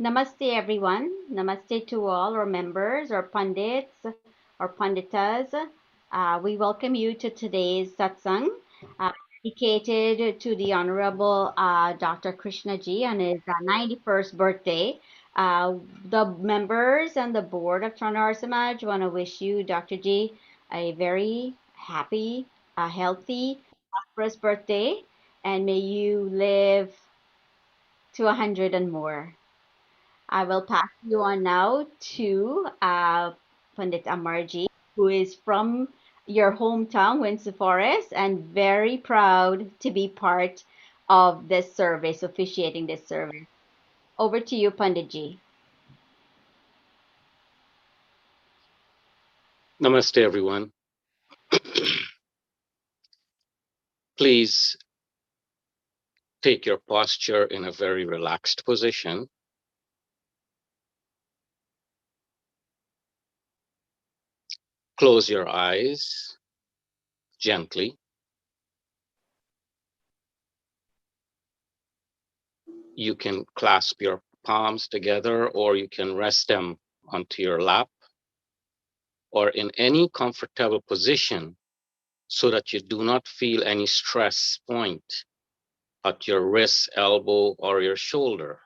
Namaste, everyone. Namaste to all our members, our pundits, our punditas. We welcome you to today's satsang, uh, dedicated to the Honorable Dr. Krishna ji on his 91st birthday. Uh, the members and the board of Arya Samaj want to wish you, Dr. Ji, a very happy, healthy, prosperous birthday, and may you live to 100 and more. I will pass you on now to Pandit Amarji, who is from your hometown, Windsor Forest, and very proud to be part of this service, officiating this service. Over to you, Panditji. Namaste, everyone. Please take your posture in a very relaxed position. Close your eyes gently. You can clasp your palms together, or you can rest them onto your lap, or in any comfortable position so that you do not feel any stress point at your wrist, elbow, or your shoulder.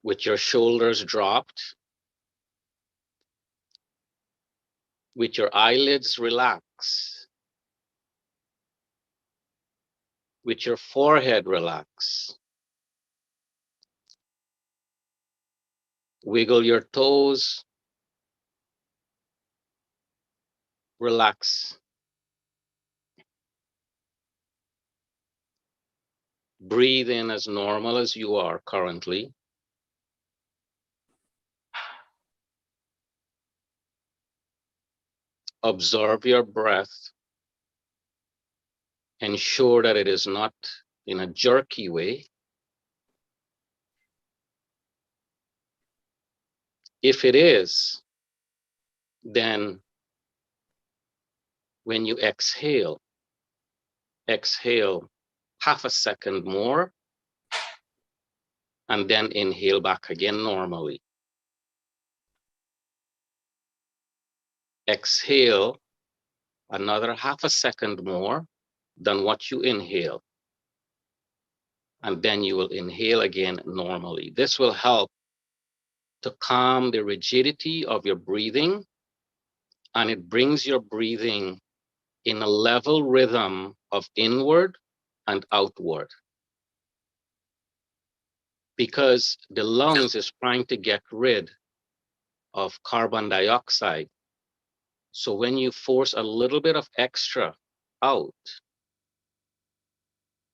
With your shoulders dropped, with your eyelids relaxed, with your forehead relaxed. Wiggle your toes, relax. Breathe in as normal as you are currently. Observe your breath. Ensure that it is not in a jerky way. If it is, then when you exhale, exhale half a second more, and then inhale back again normally. Exhale another half a second more than what you inhale. And then you will inhale again normally. This will help to calm the rigidity of your breathing, and it brings your breathing in a level rhythm of inward and outward, because the lungs is trying to get rid of carbon dioxide. So when you force a little bit of extra out,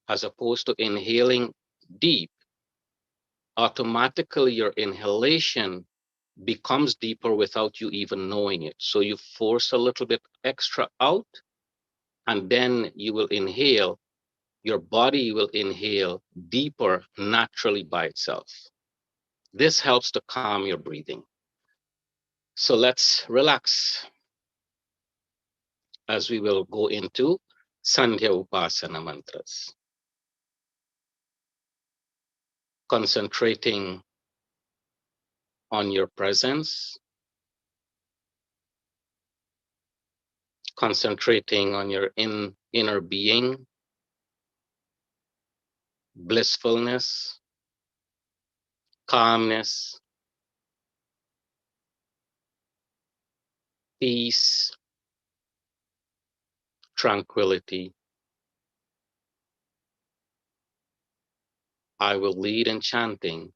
as opposed to inhaling deep, automatically your inhalation becomes deeper without you even knowing it. So you force a little bit extra out, and then you will inhale. Your body will inhale deeper naturally by itself. This helps to calm your breathing. So let's relax as we will go into Sandhya Upasana mantras, concentrating on your presence, concentrating on your inner being, blissfulness, calmness, peace, tranquility. I will lead in chanting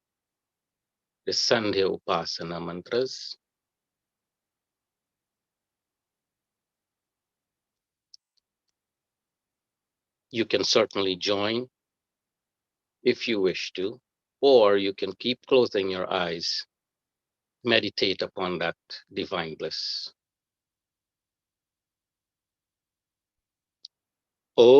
the Sandhya Upasana mantras. You can certainly join if you wish to, or you can keep closing your eyes, meditate upon that divine bliss. Om.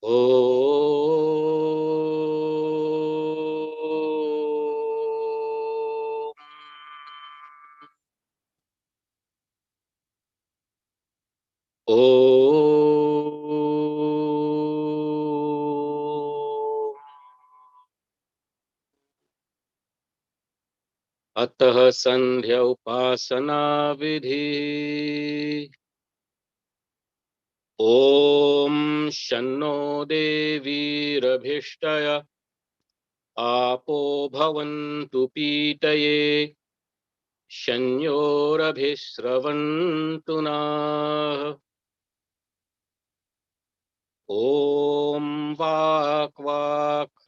Om. अतः संध्या उपासना विधि। ॐ शन्नो देवीरभिष्टय आपो भवन्तु पीतये शन्योरभिस्रवन्तु नः। ॐ वाक् वाक्,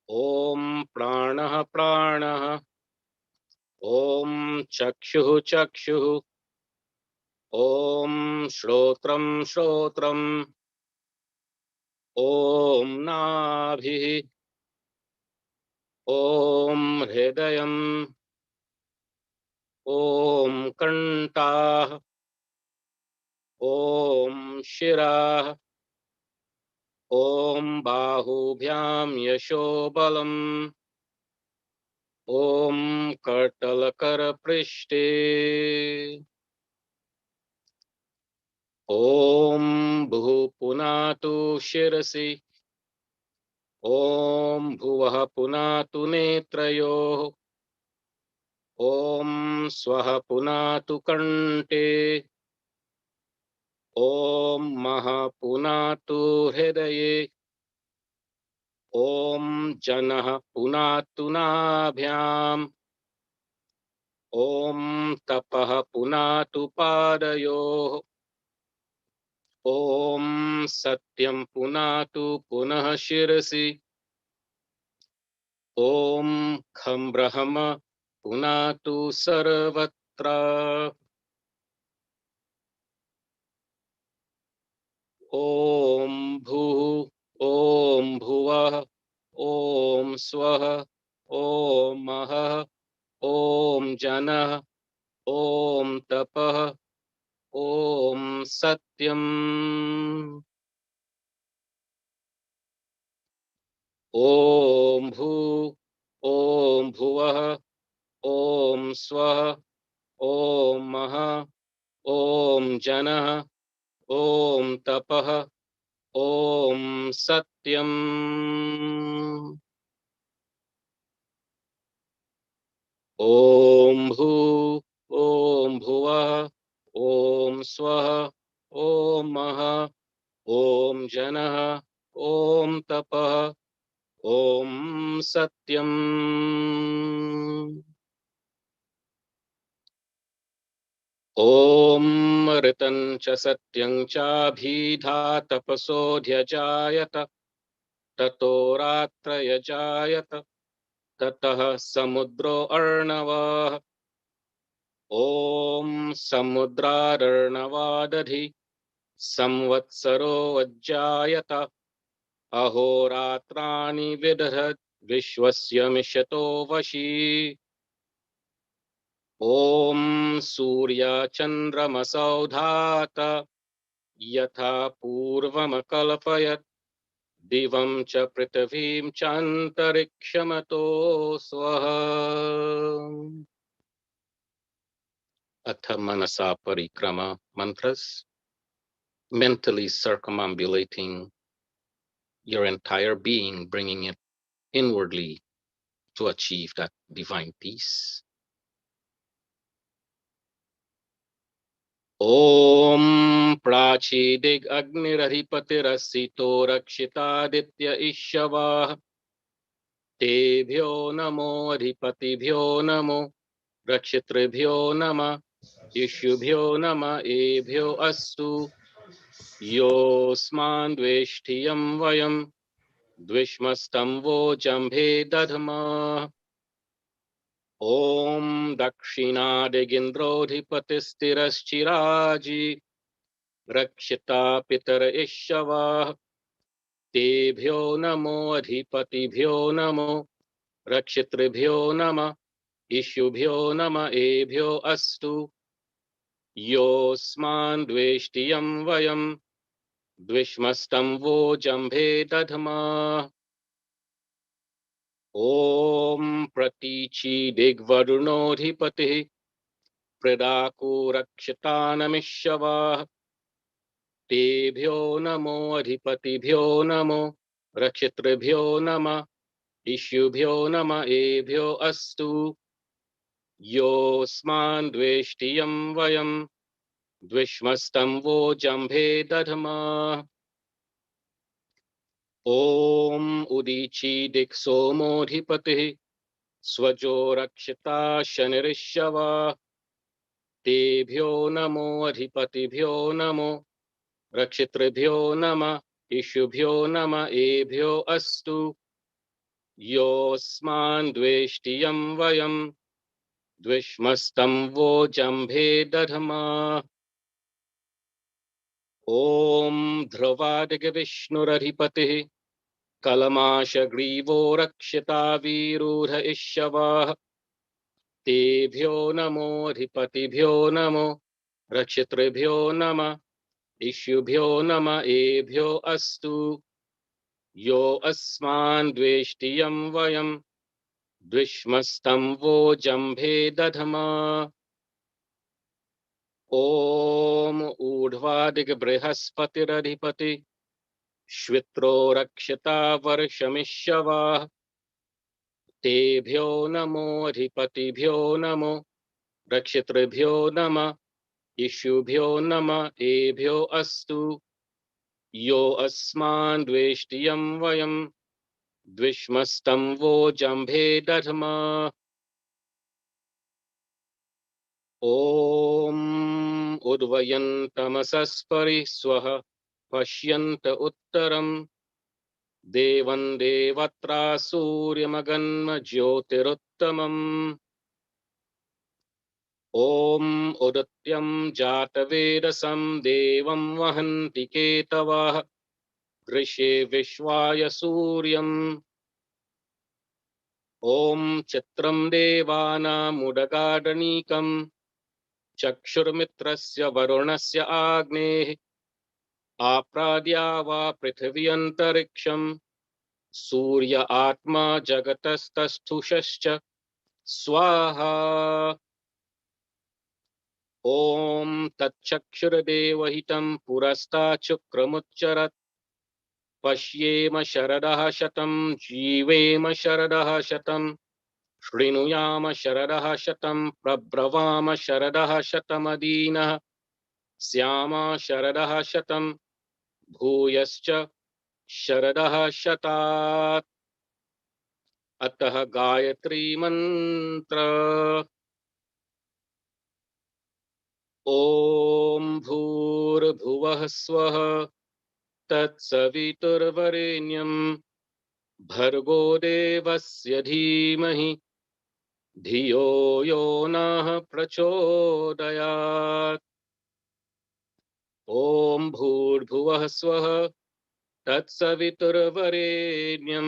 ॐ प्राणः प्राणः, ॐ चक्षुः चक्षुः, ॐ श्रोत्रं श्रोत्रम्, ॐ नाभिः, ॐ हृदयम्, ॐ कण्ठाः, ॐ शिरः, ॐ बाहुभ्यां यशोबलम्, ॐ करतलकरपृष्ठे, ॐ भुः पुनातु शिरसि, ॐ भुवः पुनातु नेत्रयोः, ॐ स्वः पुनातु कण्ठे, ॐ महः पुनातु हृदये, ॐ जनः पुनातु नाभ्याम्, ॐ तपः पुनातु पादयोः, ॐ सत्यं पुनातु पुनः शिरसि, ॐ खं ब्रह्म पुनातु सर्वत्र। ॐ भूः, ॐ भुवः, ॐ स्वः, ॐ महः, ॐ जनः, ॐ तपः, ॐ सत्यम्। ॐ भूः, ॐ भुवः, ॐ स्वः, ॐ महः, ॐ जनः, ॐ तपः, ॐ सत्यम्। ॐ भूः, ॐ भुवः, ॐ स्वः, ॐ महः, ॐ जनः, ॐ तपः, ॐ सत्यम्। ॐ ऋतं च सत्यं चाभिधातपसोऽध्यजायत, ततो रात्रयजायत, ततः समुद्रो अर्णवः। ॐ समुद्रार्णवादधि संवत्सरो अज्जायत, अहोरात्राणि विदधत् विश्वस्य मिषतो वशी। ॐ सूर्यचन्द्रमसौ धात यथा पूर्वमकल्पयत्, दिवं च पृथिवीं चान्तरिक्षमतो स्वः। अथ मनसा परिक्रमा mantras, mentally circumambulating your entire being, bringing it inwardly to achieve that divine peace. ॐ प्राचीदिग् अग्निरधिपतिरसितो रक्षितादित्य इष्यवाः, तेभ्यो नमो अधिपतिभ्यो नमो रक्षितृभ्यो नमः, इष्युभ्यो नमः, एभ्यो अस्तु। योऽस्मान् द्वेष्टियं वयं द्विष्मस्तं वो जम्भे दध्मः। ॐ दक्षिणादिगिन्द्रोऽधिपतिस्थिरश्चिराजी, रक्षिता पितर इष्यवाः, तेभ्यो नमो अधिपतिभ्यो नमो रक्षितृभ्यो नमः, इष्युभ्यो नमः, एभ्यो अस्तु। योऽस्मान् द्वेष्टियं वयं द्विष्मस्तं वो जम्भे दध्मः। ॐ प्रतीची दिग्वरुणोऽधिपतिः प्रदाको रक्षितानमिष्यवाः, तेभ्यो नमो अधिपतिभ्यो नमो रक्षितृभ्यो नमः, इष्युभ्यो नमः, एभ्यो अस्तु। Yosman dveshtiyam vayam dvishmastam vo jambhe dadhama. Om udichi diksomodhipati swajo rakshita shanirishava. Tebhyo namo adhipatibhyo namo rakshitrebhyo nama ishubhyo nama ebhyo astu. Yosman dveshtiyam vayam dvishmastam vo jambhe dadhama. Om dhruvadiga vishnuradhipatihi कलमाशग्रीवो रक्षिता वीरूढ इष्यवः तेभ्यो नमोऽधिपतिभ्यो नमो रक्षितृभ्यो नमः इष्युभ्यो नम एभ्यो अस्तु यो अस्मान् द्वेष्टियं वयं द्विष्मस्तं वो जम्भे दधमा ॐ ऊर्ध्वादिगबृहस्पतिरधिपति श्वित्रो रक्षिता वर्षमिष्यवः तेभ्यो नमो अधिपतिभ्यो नमो रक्षितृभ्यो नमः इष्युभ्यो नमः एभ्यो अस्तु यो अस्मान् द्वेष्टियं वयं द्विष्मस्तं वो जम्भे दध्मा ॐ उद्वयन्तमसस्परि स्वः पश्यन्त उत्तरं देवं देवत्रा सूर्यमगन्म ज्योतिरुत्तमम् ॐ उदत्यं जातवेदसं देवं वहन्ति केतवः दृशे विश्वाय सूर्यम् ॐ चित्रं देवानामुदगादनीकं चक्षुर्मित्रस्य वरुणस्य आग्नेः आप्राद्या वा पृथिवी अन्तरिक्षं सूर्य आत्मा जगतस्तस्थुषश्च स्वाहा ॐ तच्चक्षुर्देवहितं पुरस्ताच्छुक्रमुच्चरत् पश्येम शरदः शतं जीवेम शरदः शतं शृणुयाम शरदः शतं प्रब्रवाम शरदः शतमदीनः स्यामा शरदः शतं भूयश्च शरदः शतात् अतः गायत्री मंत्र ॐ भूर्भुवः स्वः तत्सवितुर्वरेण्यं भर्गो देवस्य धीमहि धियो यो नः प्रचोदयात् ॐ भूर्भुवः स्वः तत्सवितुर्वरेण्यं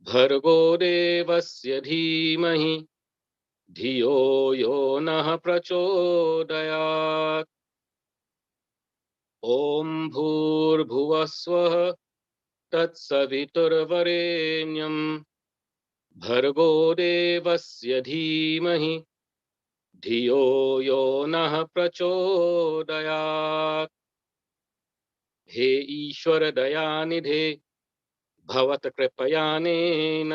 भर्गो देवस्य धीमहि धियो यो नः प्रचोदयात् ॐ भूर्भुवः स्वः तत्सवितुर्वरेण्यं भर्गो देवस्य धीमहि धियो यो नः प्रचोदयात् हे ईश्वर दयानिधे भवत्कृपयानेन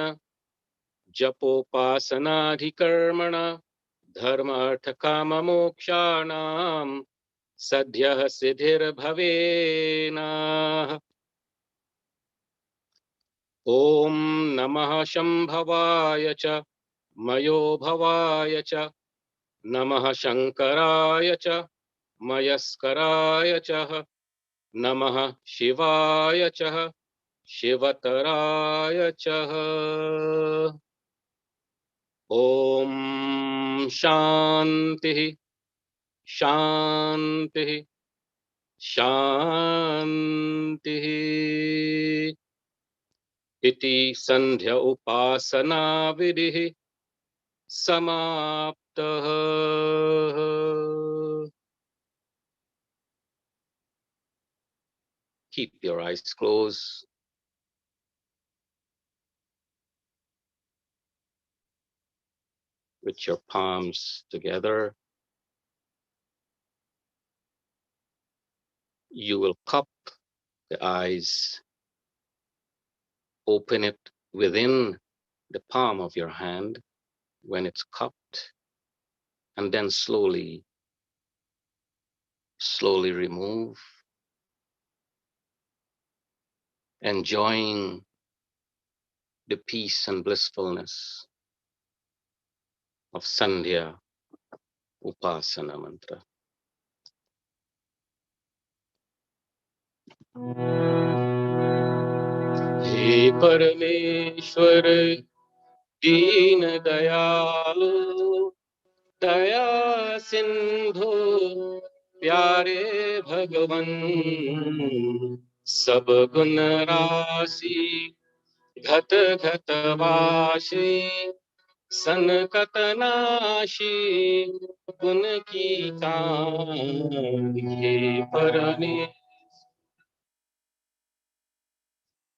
जपोपासनाधिकर्मणा धर्मार्थकाममोक्षाणां सद्यः सिद्धिर्भवेनाः ॐ नमः शम्भवाय च मयो भवाय च नमः शङ्कराय च मयस्कराय च नमः शिवाय च शिवतराय च ॐ शान्तिः शान्तिः शान्तिः इति संध्या उपासना विधिः समाप्तः Keep your eyes closed. With your palms together, you will cup the eyes, open it within the palm of your hand, when it's cupped, and then slowly, slowly remove, enjoying the peace and blissfulness of Sandhya Upasana Mantra. हे परमेश्वर दीन दयालु दया सिंधु प्यारे भगवन सब गुण राशि घट घट वाशी सनकत नाशी गुण की हे परमेश्वर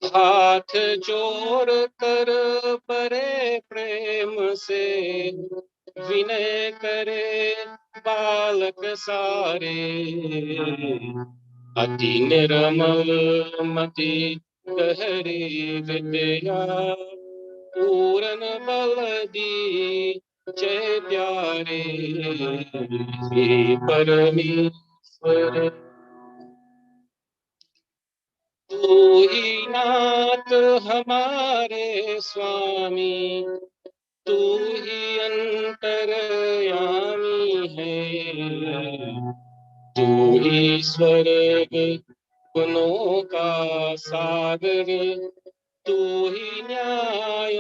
हाथ जोड़ कर बड़े प्रेम से विनय करे बालक सारे अति निर्मल मति गहरी विद्या पूरन बल दी जय प्यारे हे परमेश्वर तू ही नाथ हमारे स्वामी तू ही अंतर्यामी है तू ही स्वर्ग गुणों का सागर तू ही न्याय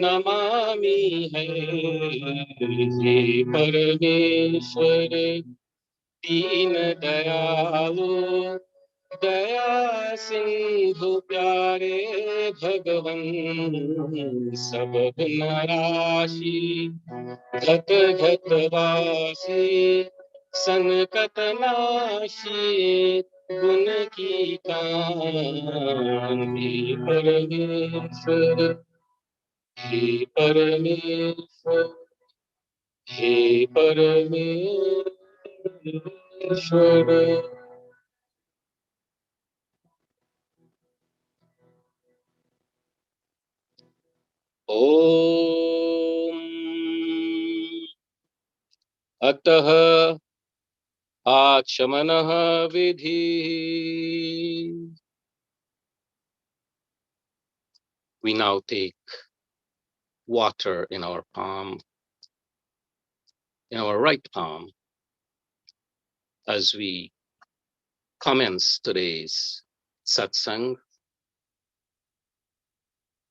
नमामि है हे परमेश्वर दीन दयालु दया सिंधु प्यारे भगवन सब गुण राशि घट घट वासी संकट नाशी गुण की कांति परमेश्वर हे परमेश्वर हे परमेश्वर ओम अतः आचमनः विधि we now take water in our palm, in our right palm, as we commence today's satsang,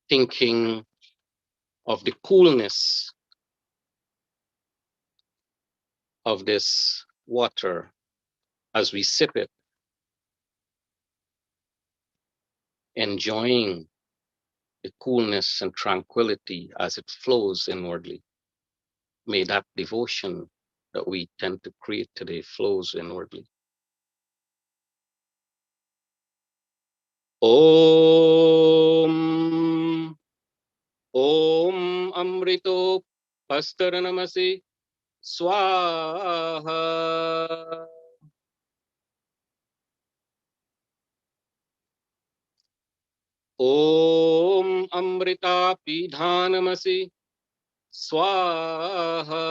thinking of the coolness of this water as we sip it, enjoying the coolness and tranquility as it flows inwardly. May that devotion that we tend to create today flows inwardly. Om Om Amrito Pastaranamasi Swaha. Om Amrita Pidhanamasi Swaha.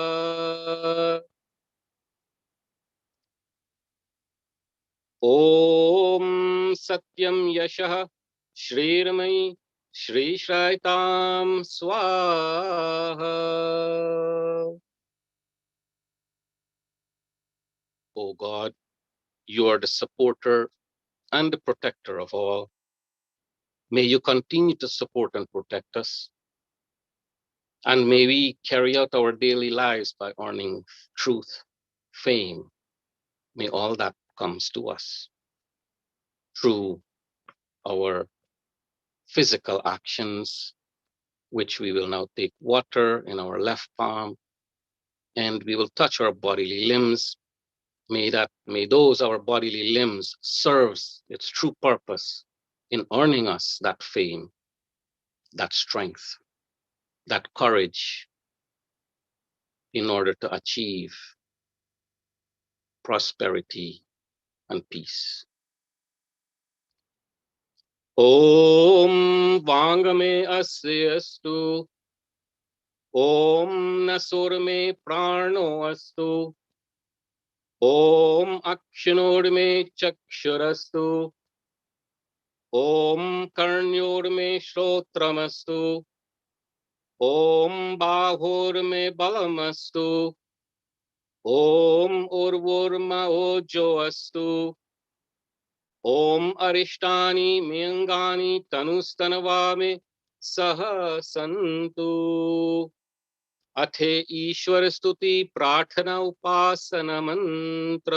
Om Satyam Yashah Shrirmai Shri Shraitam Swaha. O God, you are the supporter and the protector of all. May you continue to support and protect us. And may we carry out our daily lives by earning truth, fame. May all that comes to us through our physical actions, which we will now take water in our left palm, and we will touch our bodily limbs. May those our bodily limbs serves its true purpose in earning us that fame, that strength, that courage in order to achieve prosperity and peace. Om Vangame Asya Astu ओम नसुर में प्राणो अस्तु, ओम अक्षिणोर्मे चक्षुरस्तु, ओम कर्ण्योर्मे श्रोत्रमस्तु, ओम बाहोर्मे बलमस्तु, ओम उर्वोर्मा ओजो अस्तु, ओम अरिष्टानि मेऽङ्गानि तनुस्तनवा मे सह सन्तु। अथे ईश्वर स्तुति प्रार्थना उपासन मंत्र।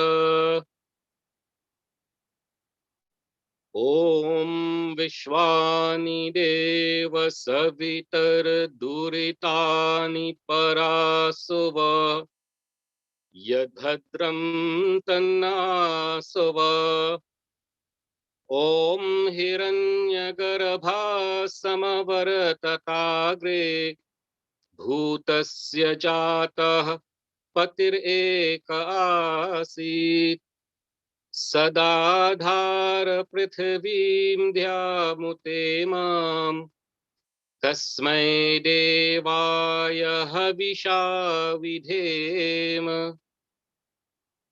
ओम विश्वानि देव सवितर दुरितानि परासुव, यद्भद्रं तन्नासुव। ओम हिरण्यगर्भा समवर्तताग्रे, भूतस्य जातः पतिरेक आसीत्। सदाधार पृथिवीं ध्यामुते माम्, तस्मै देवाय हविषा विधेम।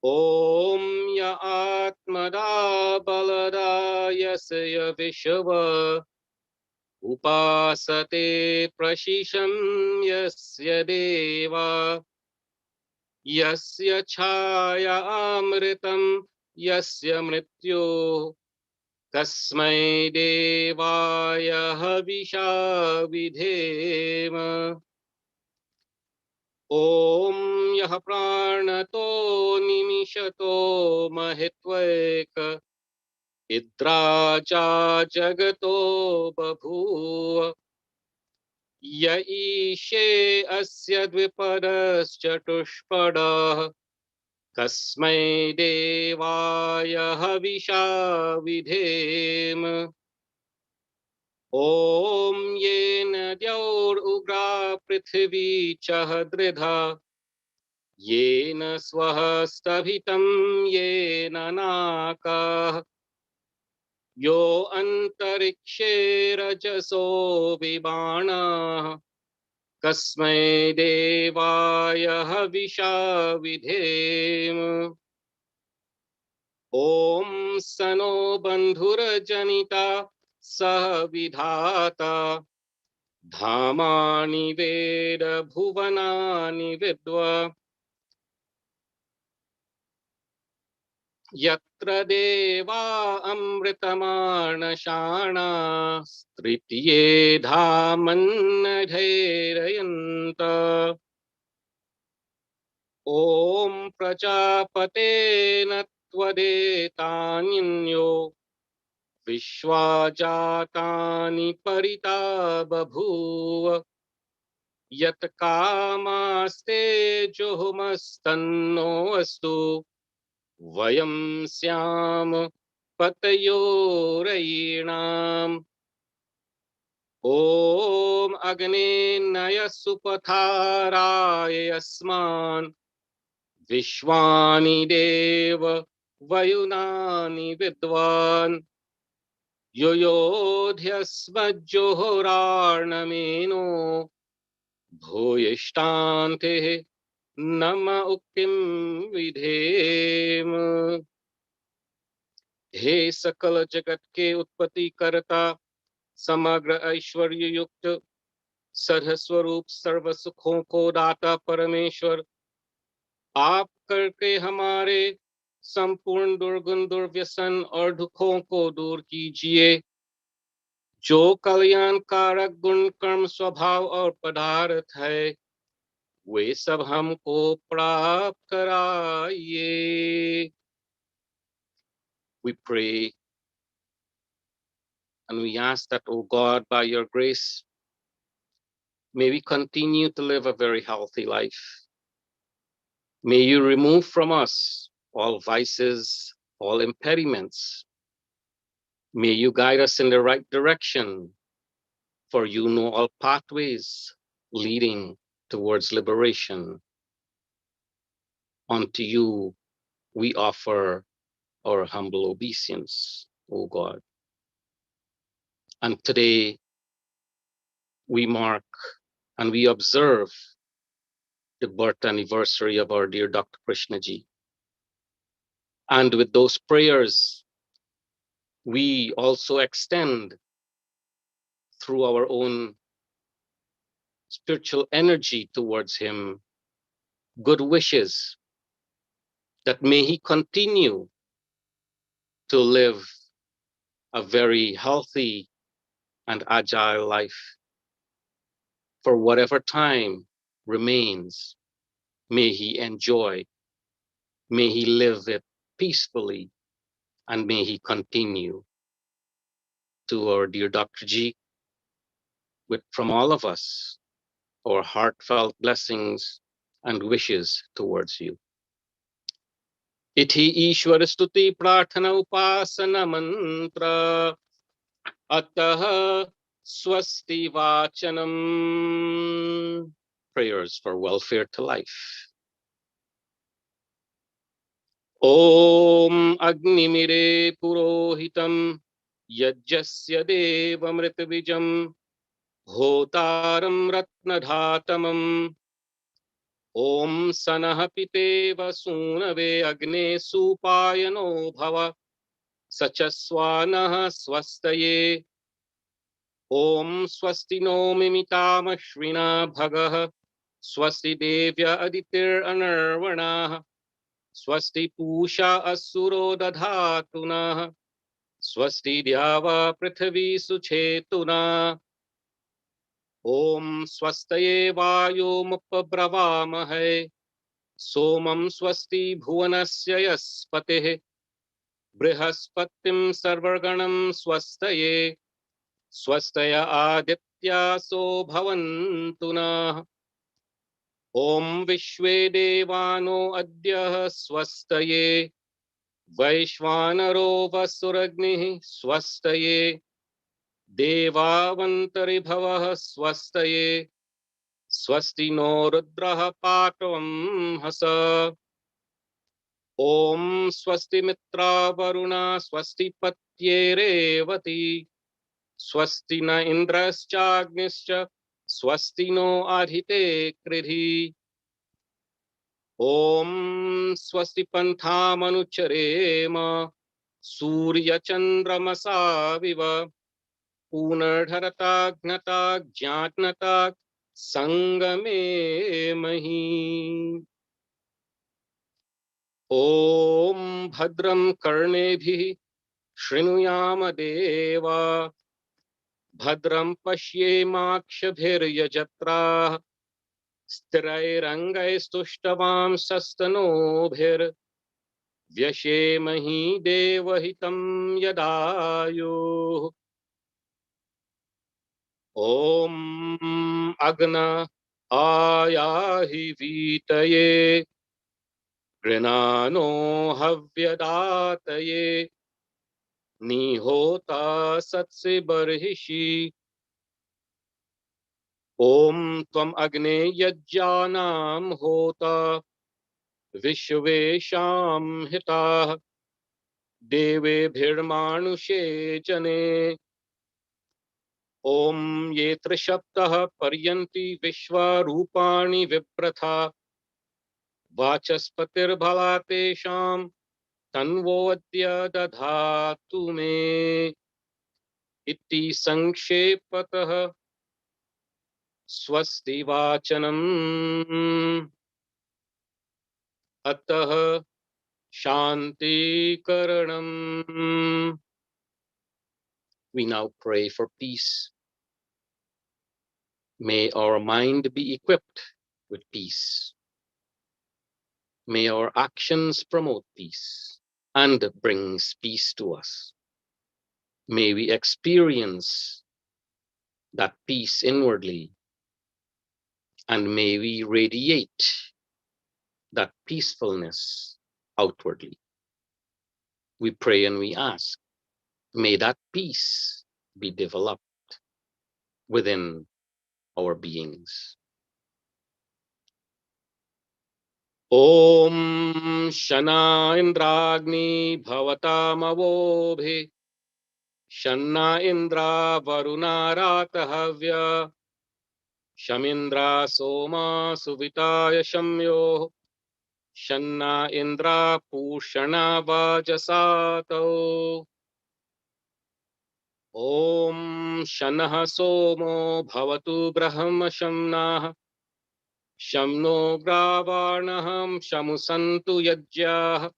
ॐ य आत्मदा बलदा यस्य विश्व उपासते प्रशिशं यस्य देवा, यस्य छाया अमृतं यस्य मृत्यो, तस्मै देवाय हविषा विधेम। ॐ यः प्राणतो निमिषतो महित्वैक इद्राजा जगतो बभूव, य ईशे अस्य द्विपदश्चतुष्पदः, तस्मै देवाय हविषा विधेम। ॐ येन द्यौरुग्रा पृथिवी च दृधा, येन स्वः स्तभितं येन नाकाः, यो अन्तरिक्षे रजसो विमानाः, कस्मै देवाय हविषा विधेम। ॐ सनो बन्धुरजनिता सह विधाता, धामानि वेद भुवनानि विद्वा, यत्र देवा अमृतमानशाणा, तृतीये धामन्नधैर्ययन्त। ॐ प्रजापते न त्वदेतान्यो, विश्वा जातानि परिता बभूव, यत् कामास्ते जुहुमस्तन्नो अस्तु, वयं स्याम पतयो रयीणाम्। ॐ अग्ने नय सुपथाराय अस्मान्, विश्वानि देव वयुनानि विद्वान्, यो योऽध्यस्मज्जुहोरार्णमेनो, भूयिष्ठान्ते नम उक्तिं विधेम। हे सकल जगत के उत्पत्ति करता, समग्र ऐश्वर्य युक्त, सदस्वरूप सर्व सुखों को दाता परमेश्वर, आप करके हमारे संपूर्ण दुर्गुण दुर्व्यसन और दुखों को दूर कीजिए। जो कल्याण कारक गुण कर्म स्वभाव और पदार्थ है, वे सब हमको प्राप्त कराइए। We pray and we ask that, O God, by your grace, may we continue to live a very healthy life. May you remove from us all vices, all impediments. May you guide us in the right direction, for you know all pathways leading towards liberation. Unto you we offer our humble obeisance, O God. And today we mark and we observe the birth anniversary of our dear Dr. Krishnaji. And with those prayers, we also extend through our own spiritual energy towards him good wishes that may he continue to live a very healthy and agile life for whatever time remains. May he enjoy, may he live it peacefully, and may he continue. To our dear Dr. G, with from all of us, our heartfelt blessings and wishes towards you. इति ईश्वर स्तुति प्रार्थना उपासना मंत्र अतः स्वस्ति वाचनम. Prayers for welfare to life. Om Agnimire Purohitam Yajjasya Devamritbijam Hotaram Ratnadhatamam Om Sanah Piteva Sunave Agne Supayano Bhava Sachaswanah Swastaye Om Swasti no Mimitamashvina Bhagah Swasti Devya Aditir Anarvanah Swasti Pusha Asuro Dadhatuna Swasti Dyava Prithvi Suchetuna Om Swastaye Vayo Mupabravamahe Somam Swasti Bhuvanasya Yaspateh Brihaspatiim Sarvarganam Swastaye Swastaya Aditya So Bhavantuna Om Vishwe Devano Adya Swastaye Vaishvanaro Vasuragni Swastaye Devavantari Bhavah Swastaye Swasti no Rudraha Patavam Hasa Om Swasti Mitra Varuna Swasti Patye Revati Swasti na Indraschagnischa Swasti no Adhite Kridhi Om Swasti Pantha Surya Chandramasa Viva Punardharata Gnata Jnatnata Sangame Mahi Om Bhadram Karnebhi Shrunuyama Deva Bhadram Pashyemakshabhiryajatrah Sthirairangaistuştavam sastanobhir Vyashemahi devahitam yadayu Om Agna Ayahi Vitaye Grinano Havyadataye Nihota Satse Barhishi Om Tvam Agne Yajjanam Hota Vishvesham Hita Deve Bhirmanushe Jane Om Yetra Shabtaha Paryanti Vishwa Rupani Vipratha Vachaspatir Bhalate Sham Tanvodya Dadhatu Me Iti Sankshepatah Swasti Vachanam Atah Shanti Karanam. We now pray for peace. May our mind be equipped with peace. May our actions promote peace and brings peace to us. May we experience that peace inwardly, and may we radiate that peacefulness outwardly. We pray and we ask, may that peace be developed within our beings. Om Shana Indragni Bhavatamavobhe Shanna Indra Varuna Ratahavya Shamindra Soma Suvitaya Shamyo Shanna Indra Pushana Vajasato Om Shanah Somo Bhavatu Brahma Shamnah Shamno Gravarnaham Shamusantu Yajyah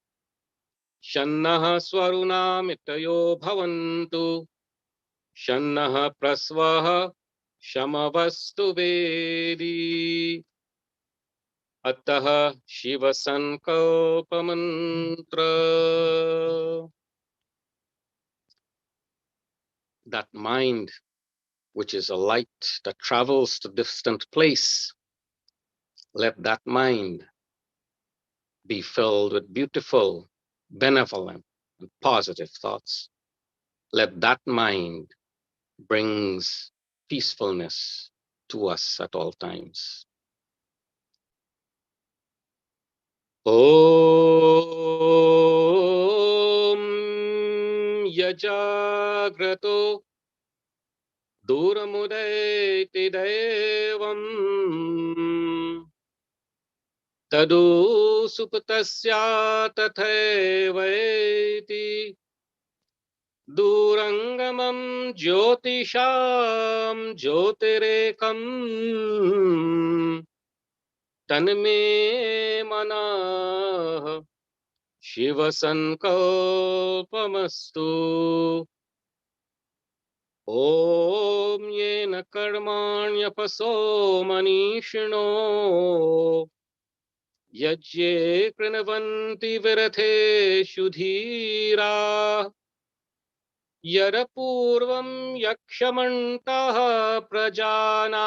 Shannah Swaruna Mitayo Bhavantu Shannah Prasvaha Shamavastu Vedi Atah Shiva Sankalpa Mantra. That mind, which is a light that travels to distant place, let that mind be filled with beautiful, benevolent, and positive thoughts. Let that mind brings peacefulness to us at all times. Om Yajagrato Duramudeti Devam Tadu Suptasya Tatheveti Durangamam Jyotisham Jyotirekam Tanme Manah Shiva Sankalpamastu Om Yena Karmanyapasho Manishino Yajye Krinavanti Virathe Shudhira Yarapurvam Yakshamantah Prajanam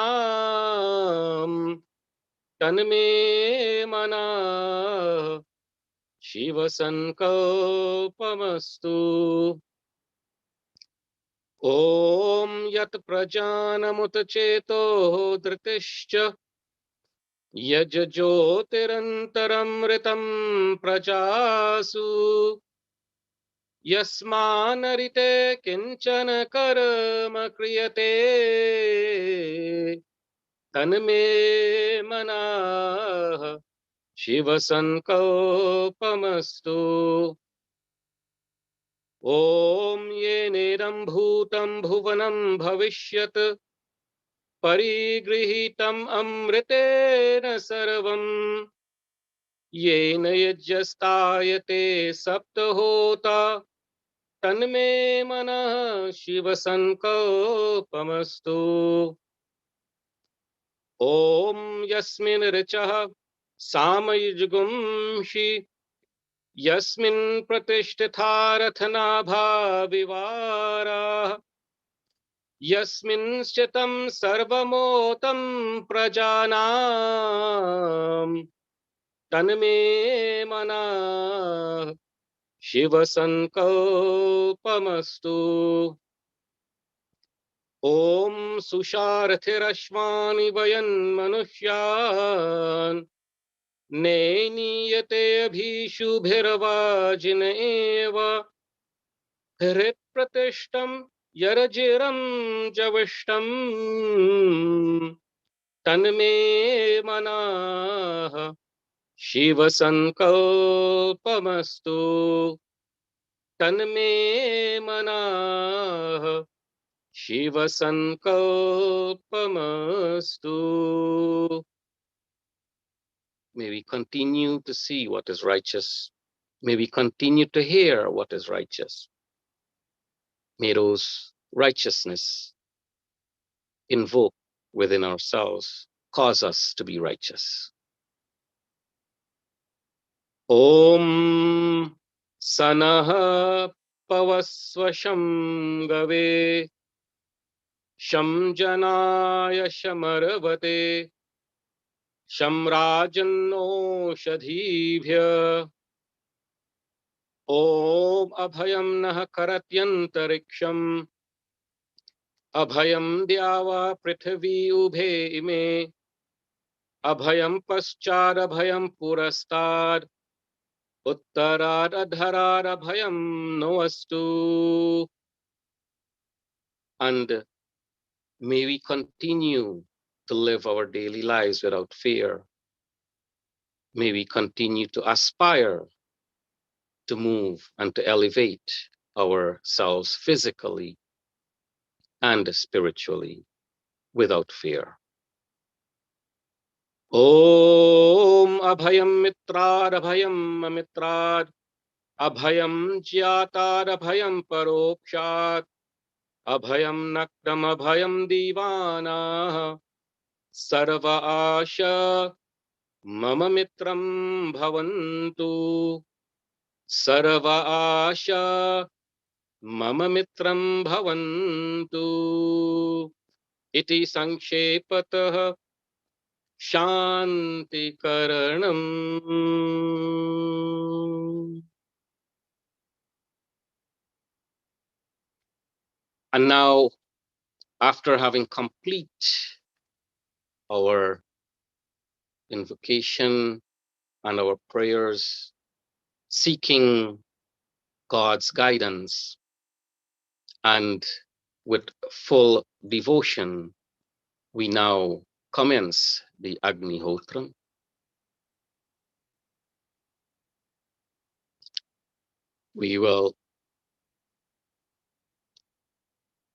Tanme Mana Shiva Sankalpamastu Om Yat Prajanamut Cheto Dhritischa Yajajyotirantaram Ritam Prajasu Yasmanarite Kinchana Karma Kriyate Tanme Mana Shiva Sankalpamastu Om Yenedam Bhutam Bhuvanam Bhavishyat Parigrihitam Amritena Sarvam Yena Yajyastayate Saptahota Tanme Manah Shiva Sankalpamastu Om Yasmin Richaha Samayujgumshi Yasmin Pratishtitharathanabha Vivara Yasmin Chitam Sarvamotam Prajanam Tanme Mana Shiva Sankalpamastu Om Susharthirashmani Vayan Manushyan Neniyate Abhishubhirvajin Eva Hrit Pratishtam Yarajiram Javishtam Tanme Mana Shiva Sankalpamastu Tanme Mana Shiva Sankalpamastu. May we continue to see what is righteous. May we continue to hear what is righteous. May those righteousness invoke within ourselves cause us to be righteous. Om Sanaha Pavasvasham Gave Sham Janaya Shamarvate Sham Rajanno Shadhibhya Om Abhayam Nah Karatyantariksham Abhayam Dyava Prithvi Ubhe Ime Abhayam Paschad Abhayam Purastad Uttarad Adharad Abhayam Noastu. And may we continue to live our daily lives without fear. May we continue to aspire to move and to elevate ourselves physically and spiritually without fear. Om Abhayam Mitrad Abhayam Mitrad Abhayam Jyatad Abhayam Parokshat Abhayam Nakdam Abhayam Divana Sarva Asha Mama Mitram Bhavantu Sarva Asha Mama Mitram Bhavantu Iti Sankshepat Shanti Karanam. And now, after having complete our invocation and our prayers, seeking God's guidance, and with full devotion, we now commence the Agnihotra. We will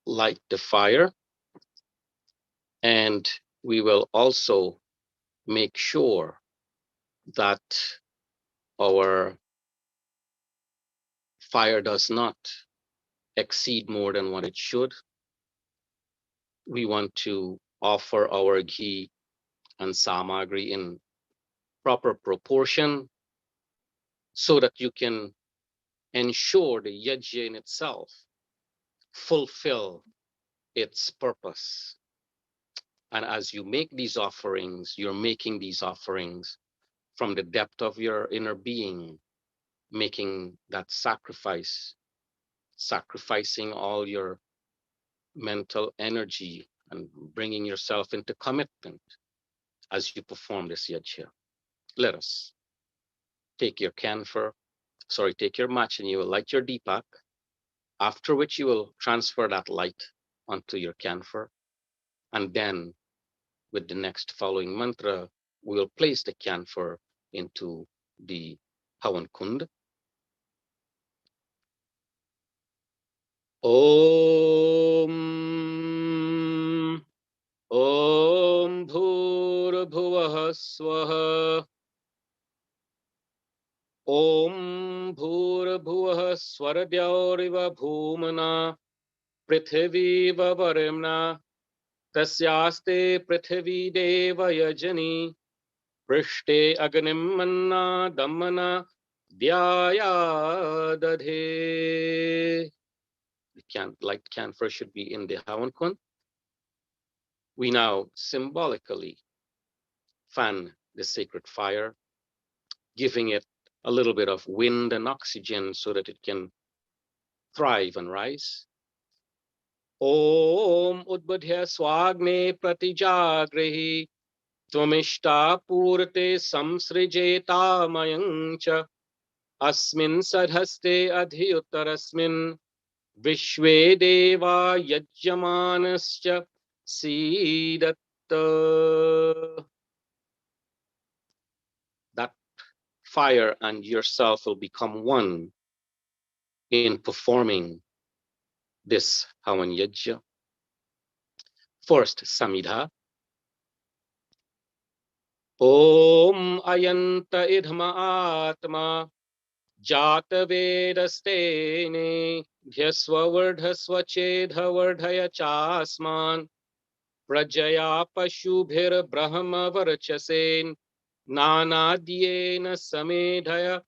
light the fire, and we will also make sure that our fire does not exceed more than what it should. We want to offer our ghee and samagri in proper proportion so that you can ensure the yajna in itself fulfill its purpose. And as you make these offerings, you're making these offerings from the depth of your inner being, making that sacrifice, sacrificing all your mental energy and bringing yourself into commitment as you perform this yajna. Let us take your take your match and you will light your deepak, after which you will transfer that light onto your camphor. And then with the next following mantra, we will place the camphor into the Havan Kund. Om Om Bhur Bhuvah Swaha Om Bhur Bhuvah Swaradyauriva Bhumana Prithvi Vavaremna Tasyaste Prithvi Deva Yajani Prishte Agnim Manna Dammana Dhyaya Dadhe. The light camphor should be in the Havan Kund. We now symbolically fan the sacred fire, giving it a little bit of wind and oxygen so that it can thrive and rise. Om Udbadhya Swagne Pratijagrehi Tvamishta Purte Samsrijeta Mayancha Asmin Sadhaste Adhyutarasmin Vishwe Deva Yajyamanascha Sidatta. That fire and yourself will become one in performing this Havan Yajna. First, Samidha. Om Ayanta Idhma Atma Jata Vedastene Dhyasva Vardhasva Chedha Vardhaya Chasman Prajaya Pashubhir Brahma Varchasen Nanadyena Samedhaya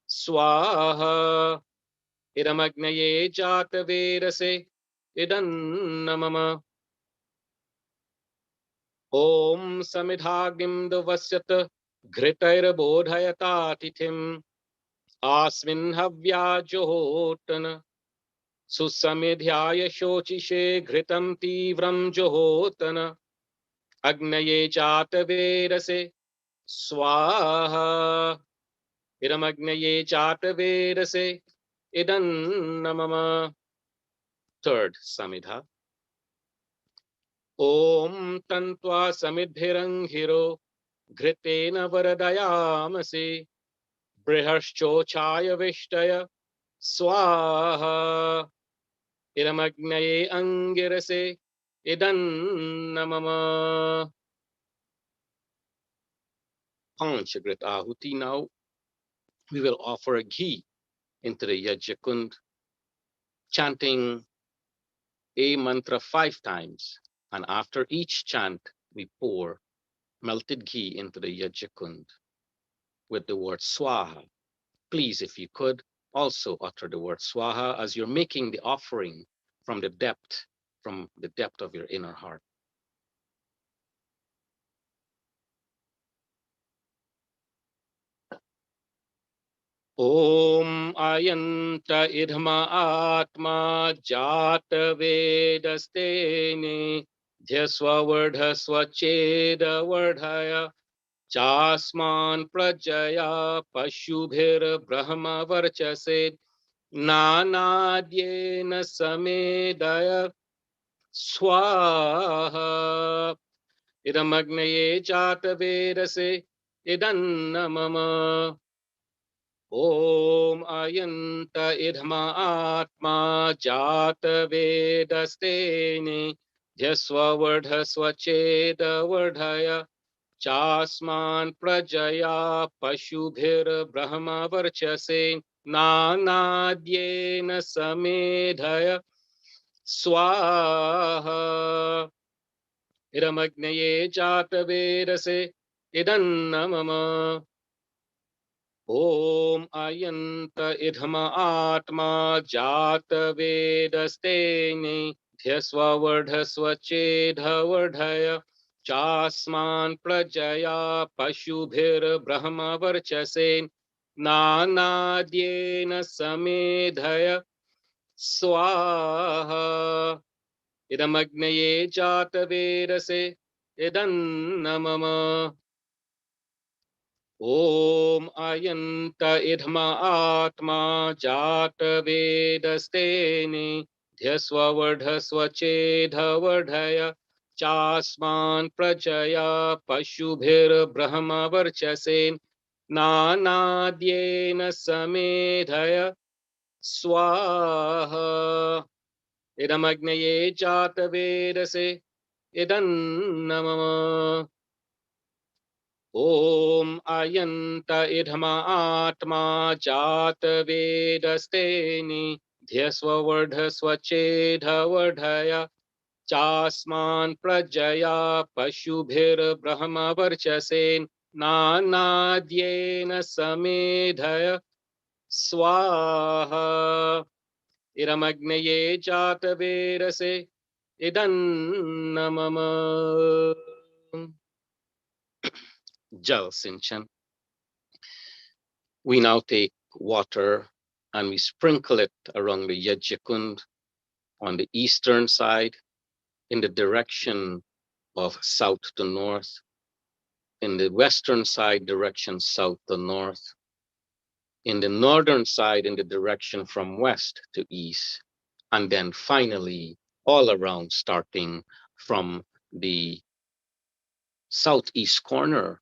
Swaha Idamagnaye Jata Vedase Idannamama Om Samidhagim Davasyat Ghritairabodhayata Tithim Asmin Havya Johotana Susamidhyaya Shochishe Ghritam Tivram Johotana Agnaye Jata Vedase Swaha Iramagnaye Jata Vedase Idannamama. Third Samidha. Om Tantva Samidhiranghiro Ghritena Varadayamasi Briharschochaya Vishtaya Swaha Iramagnaye Angirase Idannamama. Panchagrit Ahuti. Now we will offer a ghee into the Yajna, chanting a mantra 5 times. And after each chant, we pour melted ghee into the Yajna with the word Swaha. Please, if you could, also utter the word Swaha as you're making the offering from the depth of your inner heart. Om Ayanta Idhma Atma Jata Vedastene Dhyasva Vardhasva Cheda Vardhaya Chasman Prajaya Pashubhir Brahma Varchase Nanadyena Samedaya Swaha Idamagnaye Jata Vedase Idannamama. Om Ayanta Idhma Atma Jata Vedastene Dhyasva Vardhasva Cheda Vardhaya Chasman Prajaya Pashubhir Brahma Varchase Nanadyena Samedhaya Swaha Iramagnaye Jata Vedase Idannamama. Om Ayanta Idhma Atma Jata Vedastene Dhyasva Vardhasva Chedha Vardhaya Chasman Prajaya Pashubhir Brahma Varchase Nanadyena Samedhaya Swaha Idamagnaye Jata Vedase Idannamama. Om Ayanta Idhma Atma Jata Vedastene Dhyasva Vardhasva Chedha Vardhaya Chasman Prajaya Pashubhir Brahma Varchase Nanadyena Samedhaya Swaha Idamagnaye Jata Vedase Idannamama. Om Ayanta Idhma Atma Jata Vedastene Dhyasva Vardhasva Chedha Vardhaya Chasman Prajaya Pashubhir Brahma Varchase Nanadyena Samedhaya Swaha Iramagnaye Jata Vedase Idannamama. Jal Sinchan. We now take water and we sprinkle it around the Yajna on the eastern side in the direction of south to north, in the western side direction south to north, in the northern side in the direction from west to east, and then finally all around starting from the southeast corner,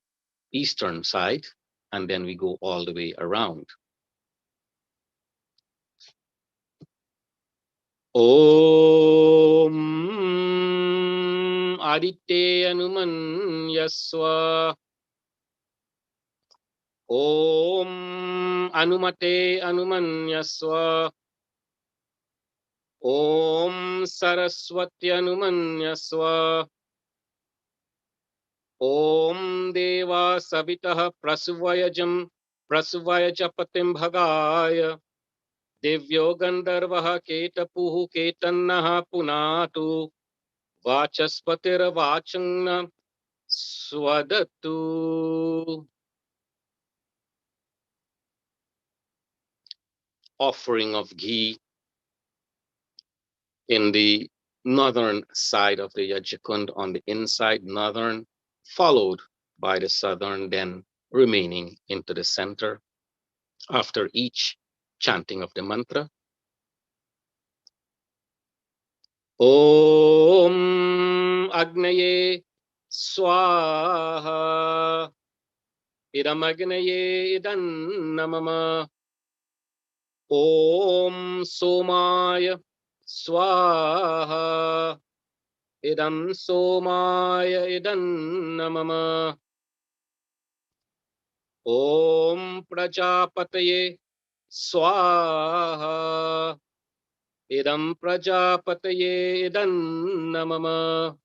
eastern side, and then we go all the way around. Om Adite Anuman Yaswa. Om Anumate Anuman Yaswa. Om Saraswati Anuman Yaswa. Om Deva Savitah Prasuvayajam Prasuvayajapatim Bhagaya. Devyo Gandharvaha Ketapuhu Ketannaha Punatu. Vachaspatira Vachangna Swadatu. Offering of ghee in the northern side of the Yajna on the inside, northern, followed by the southern, then remaining into the center. After each chanting of the mantra, Om Agnaye Swaha. Idam Agnaye Idannamama. Om Somaya Swaha. Idam Somaya Idannamama. Om Prajapataye Swaha. Idam Prajapataye Idannamama.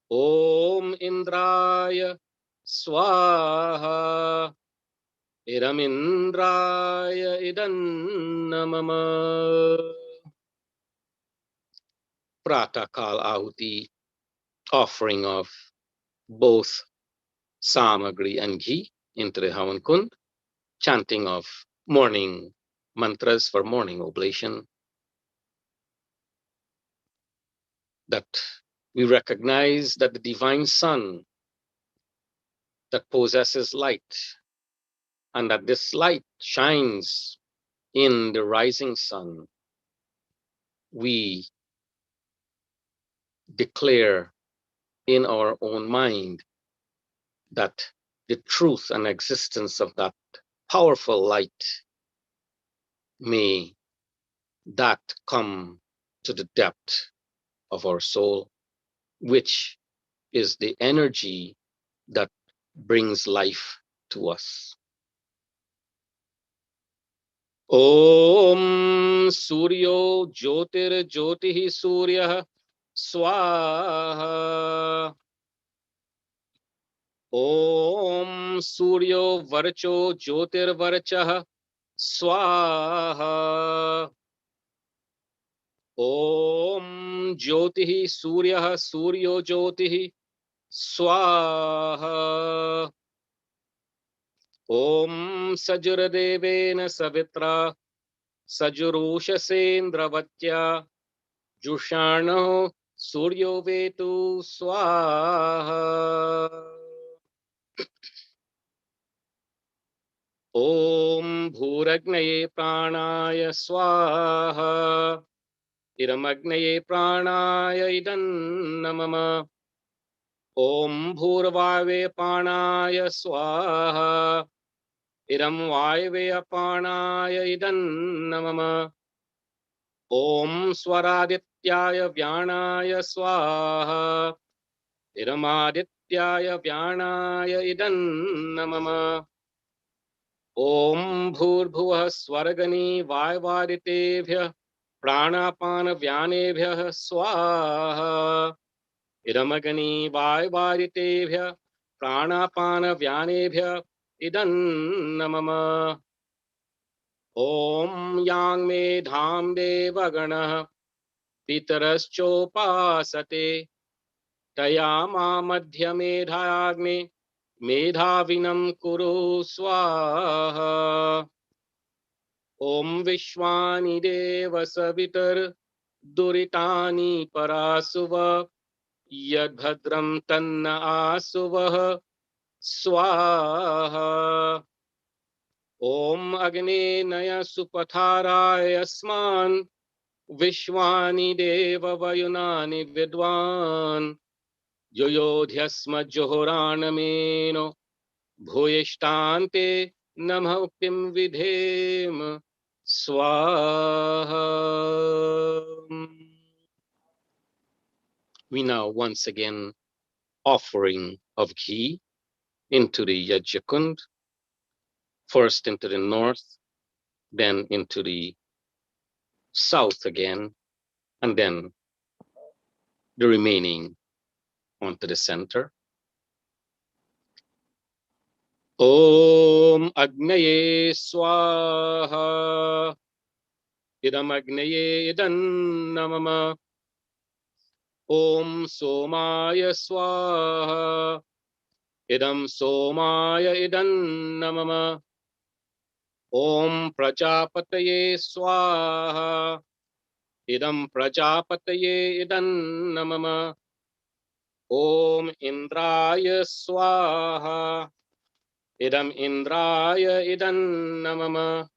Om Indraya Swaha. Idam Indraya Idannamama. Pratakal Ahuti, offering of both samagri and ghee into the Havan Kund, chanting of morning mantras for morning oblation, that we recognize that the divine sun that possesses light, and that this light shines in the rising sun, we declare in our own mind that the truth and existence of that powerful light, may that come to the depth of our soul, which is the energy that brings life to us. Om Suryo Jyotir Jyotihi Suryah Swaha. Om Suryo Varcho Jyotir Varchah Swaha. Om Jyotihi Suryah Suryo Jyotihi Swaha. Om Sajradevena Savitra Sajurushasendravatya Jushano Suryo Vetu Swaha. Om Bhuragnaye Pranaya Swaha. Iramagnaye Pranaya Idannamama. Om Bhurvave Pranaya Swaha. Idam Vayve Apanaya Idannamama. Om Swaradityaya Vyanaya Swaha. Idamadityaya Vyanaya Idannamama. Om Bhurbhuvah Swargani Vayvaritebhyah Pranapana Vyanebhyah Swaha. Idamagani Vayvaritebhyah Pranapana Vyanebhyah Idannamama. Om Yang Me Dham Devaganah Pitaraschopasate Tayama Madhya Medhayagne Medhavinam Kuru Swaha. Om Vishwani Deva Savitar Duritani Parasuva Yadbhadram Tanna Asuvah Swaha. Om Agne Naya Supatharaya Asman Vishwani Deva Vayunani Vidwan Yoyodhyasma Johoranameno Bhuyishtante Namhuktim Vidhem Swaha. We now once again offering of ghee into the Yajakund, first into the north, then into the south again, and then the remaining onto the center. Om Agnaye Swaha. Idam Agnaye Idannamama. Om Somaya Swaha. Idam Somaya Idannamama. Om Prajapataye Swaha. Idam Prajapataye Idannamama. Om Indraya Swaha. Idam Indraya Idannamama.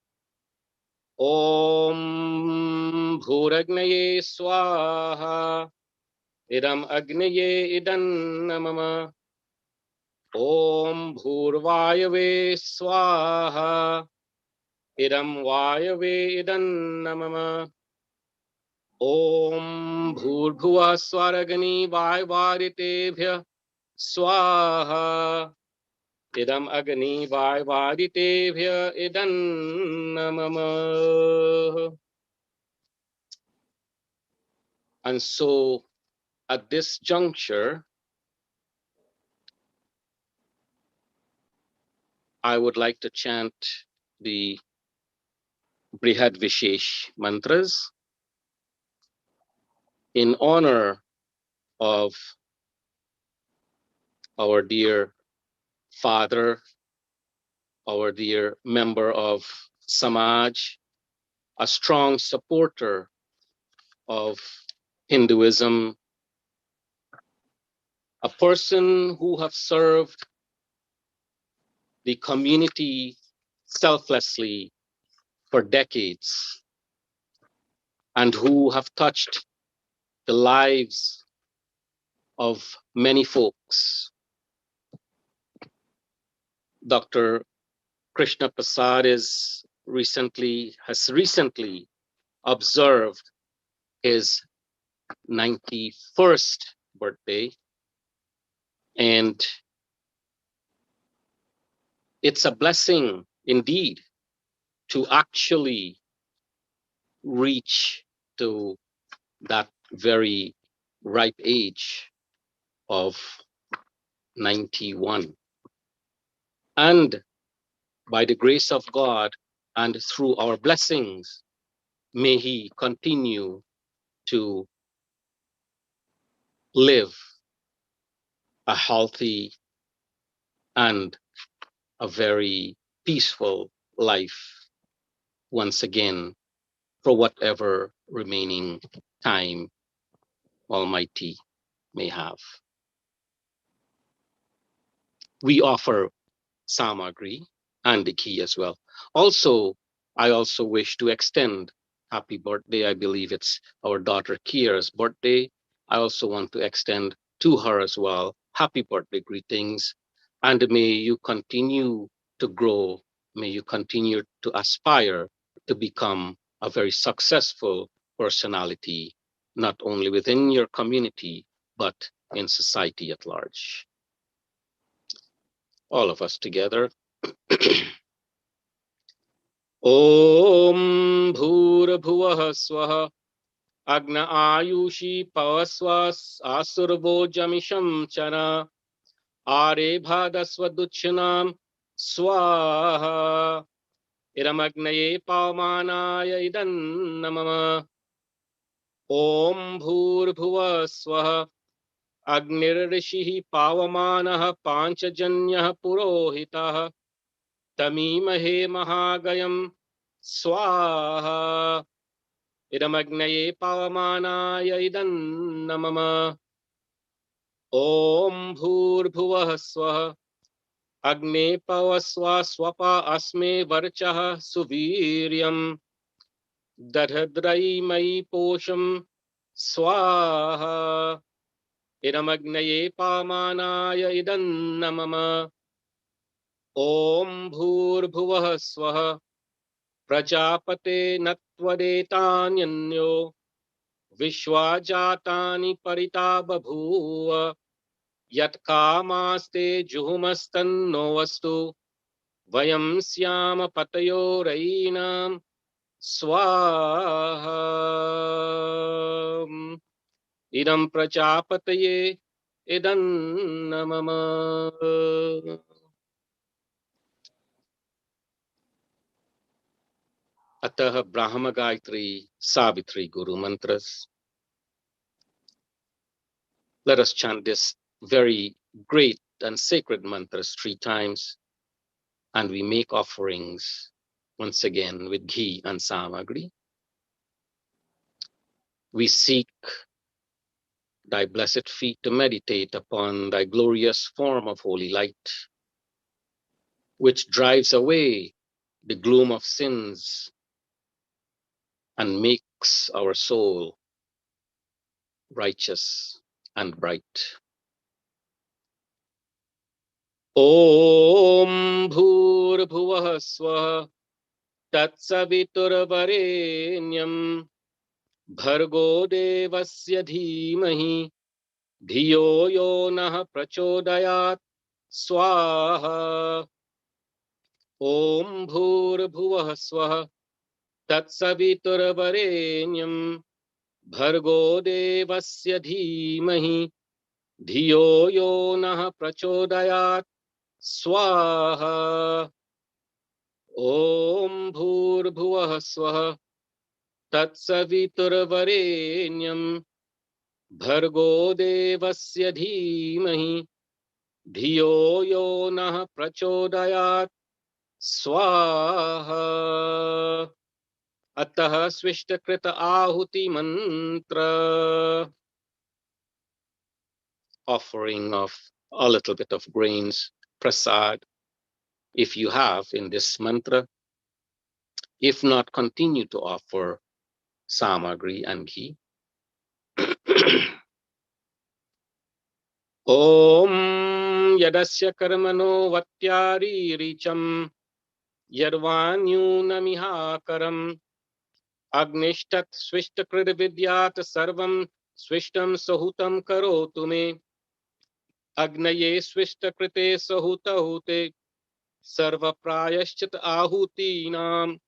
Om Bhuragnaye Swaha. idam agneye idam Om Bhurvayave Swaha idam Vayave idam Om Bhurbhuva Swaragani Vayvaritebhya Swaha idam Agni Vayvaritebhya idam. And so at this juncture, I would like to chant the Brihad Vishesh mantras in honor of our dear father, our dear member of Samaj, a strong supporter of Hinduism, a person who have served the community selflessly for decades and who have touched the lives of many folks. Dr. Krishna Prasad has recently observed his 91st birthday, and it's a blessing indeed to actually reach to that very ripe age of 91. And by the grace of God and through our blessings, may he continue to live a healthy and a very peaceful life once again for whatever remaining time Almighty may have. We offer samagri and the key as well. Also, I also wish to extend happy birthday. I believe it's our daughter Kia's birthday. I also want to extend to her as well happy birthday greetings. And may you continue to grow. May you continue to aspire to become a very successful personality, not only within your community, but in society at large. All of us together. ॐ भूर्भुवः स्वः अग्न आयुषी पवस्व आसुर्वो जमिषं चर आरेभादस्वदुच्छिनां स्वाहा इरमग्नये पवमानाय इदन्नमम ॐ भूर्भुवः स्वः अग्निर्ऋषिः पावमानः पाञ्चजन्यः पुरोहितः तमीमहे महागयम् स्वाहा इदमग्नये पावमानाय इदन्नमम ॐ भूर्भुवः स्वः अग्ने पवस्व स्वपा अस्मे वर्चः सुवीर्यम् दधद्रयीमयी पोषं स्वाहा इदमग्नये पावमानाय इदन्नमम ॐ भूर्भुवः स्वः प्रजापते नत्वदेतान्यो विश्वाजातानि परिता बभूव यत्कामास्ते जुहुमस्तन्नो वस्तु वयं स्याम पतयोरयीनां स्वाहा इदं प्रजापतये इदन्नमम अतः ब्राह्म Gayatri Savitri Guru mantras. Let us chant this very great and sacred mantras 3 times, and we make offerings once again with ghee and samagri. We seek thy blessed feet to meditate upon thy glorious form of holy light, which drives away the gloom of sins and makes our soul righteous and bright. Om Bhur Swah Tatsaviturvarenyam Bhargo Devasya Dhimahi Dhiyo Yo Nah Prachodayat Swaha. Om Bhur Swah Tatsaviturvarenyam Bhargo Devasya Dhimahi Dhiyo Yo Nah Prachodayat Swaha. Om Bhur Swah Tatsaviturvarenyam Bhargo Devasya Dhimahi Dhiyo Yo Nah Prachodayat Swaha. Atah Swishtakrita Ahuti Mantra. Offering of a little bit of grains, prasad, if you have in this mantra. If not, continue to offer samagri and ghee. Om Yadasya Karmano Vatyari Richam Yadvanyunamiha Karam Agnishtat Swishtakrit Vidyat Sarvam Swishtam Sahutam Karotu Me Agnaye Swishtakrite Sahutahute Sarva Prayashchit Ahutinam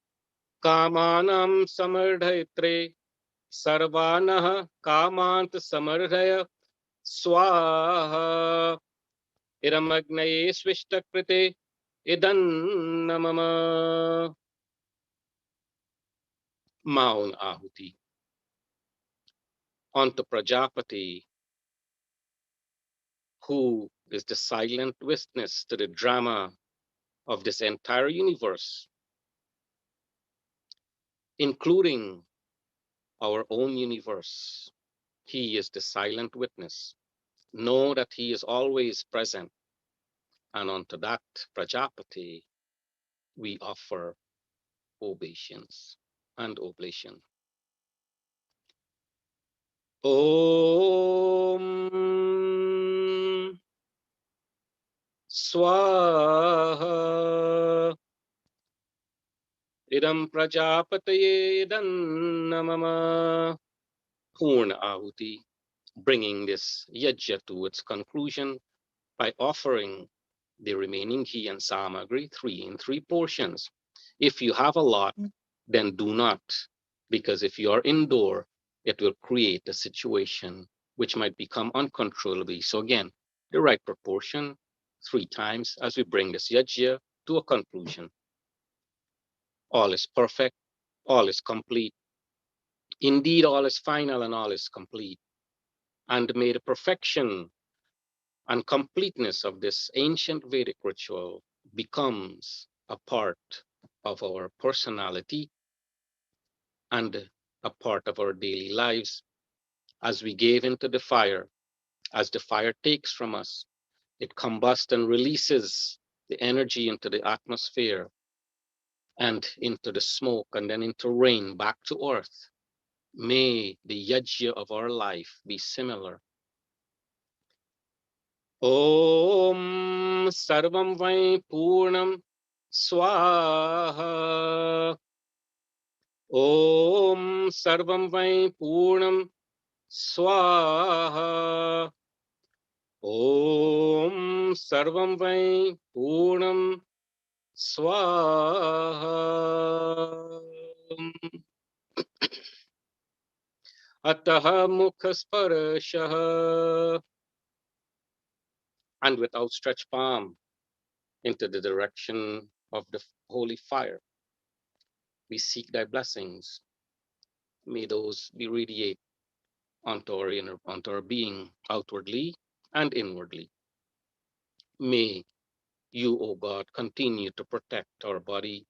Kamanam Samardhaitre Sarvanah Kamant Samardhaya Swaha. Iramagnaye Swishtakrite Idannamama. Maun Ahuti. Onto Prajapati, who is the silent witness to the drama of this entire universe, including our own universe. He is the silent witness. Know that he is always present. And unto that Prajapati, we offer obeisance and oblation. Om Swaha Idam Prajapataye Idannamama. Purna Ahuti, bringing this yajna to its conclusion by offering the remaining ghee and samagri 3 in 3 portions. If you have a lot, then do not, because if you are indoor, it will create a situation which might become uncontrollable. So again, the right proportion 3 times as we bring this yajna to a conclusion. All is perfect, all is complete. Indeed, all is final and all is complete. And may the perfection and completeness of this ancient Vedic ritual becomes a part of our personality and a part of our daily lives as we gave into the fire. As the fire takes from us, it combusts and releases the energy into the atmosphere and into the smoke and then into rain back to earth. May the yajna of our life be similar. Om Sarvam Vai Purnam Swaha. Om Sarvam Vai Purnam Swaha. Om Sarvam Vai Purnam Swaha. Ataha Mukhasparashaha. And with outstretched palm into the direction of the holy fire, we seek thy blessings. May those be radiate onto our being outwardly and inwardly. May you, O God, continue to protect our body.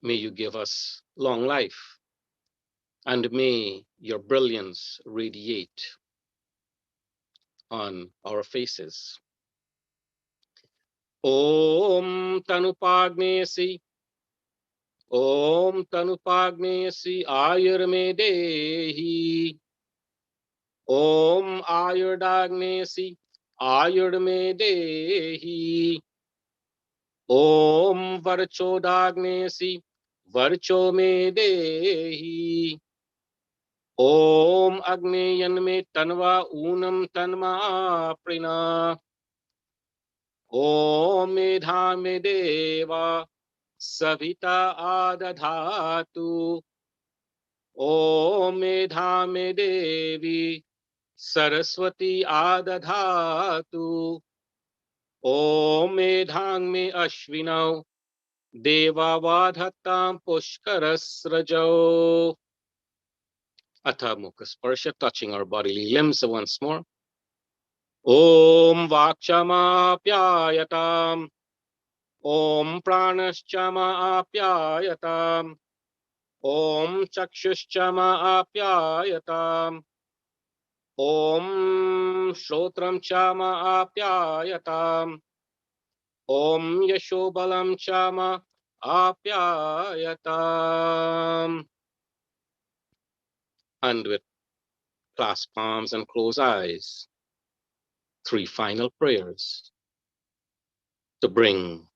May you give us long life, and may your brilliance radiate on our faces. Om Tanupagnesi, Om Tanupagnesi Ayurmedehi, ओम आयुर्दाग्नेसि आयुर्मे देहि। ओम वर्चोदाग्नेसि वर्चो मे देहि। ओम अग्नेयन्मे तन्वा ऊनम तन्मा प्रिना। ओम मेधा मे देवा सविता आदधातु। ओम मेधा मे देवी सरस्वती आदधातु। ओम मेधां मे अश्विनौ देवावाधत्तां पुष्करस्रजौ. Atha Mukha Sparsha, touching our bodily limbs once more. Om Vakshamaapyayatam. Om Pranashchamaapyayatam. Om Chakshushchamaapyayatam. Om Shrotram Chamaapyayatam. Om Yashobalam Chamaapyayatam. And with clasped palms and closed eyes, 3 final prayers to bring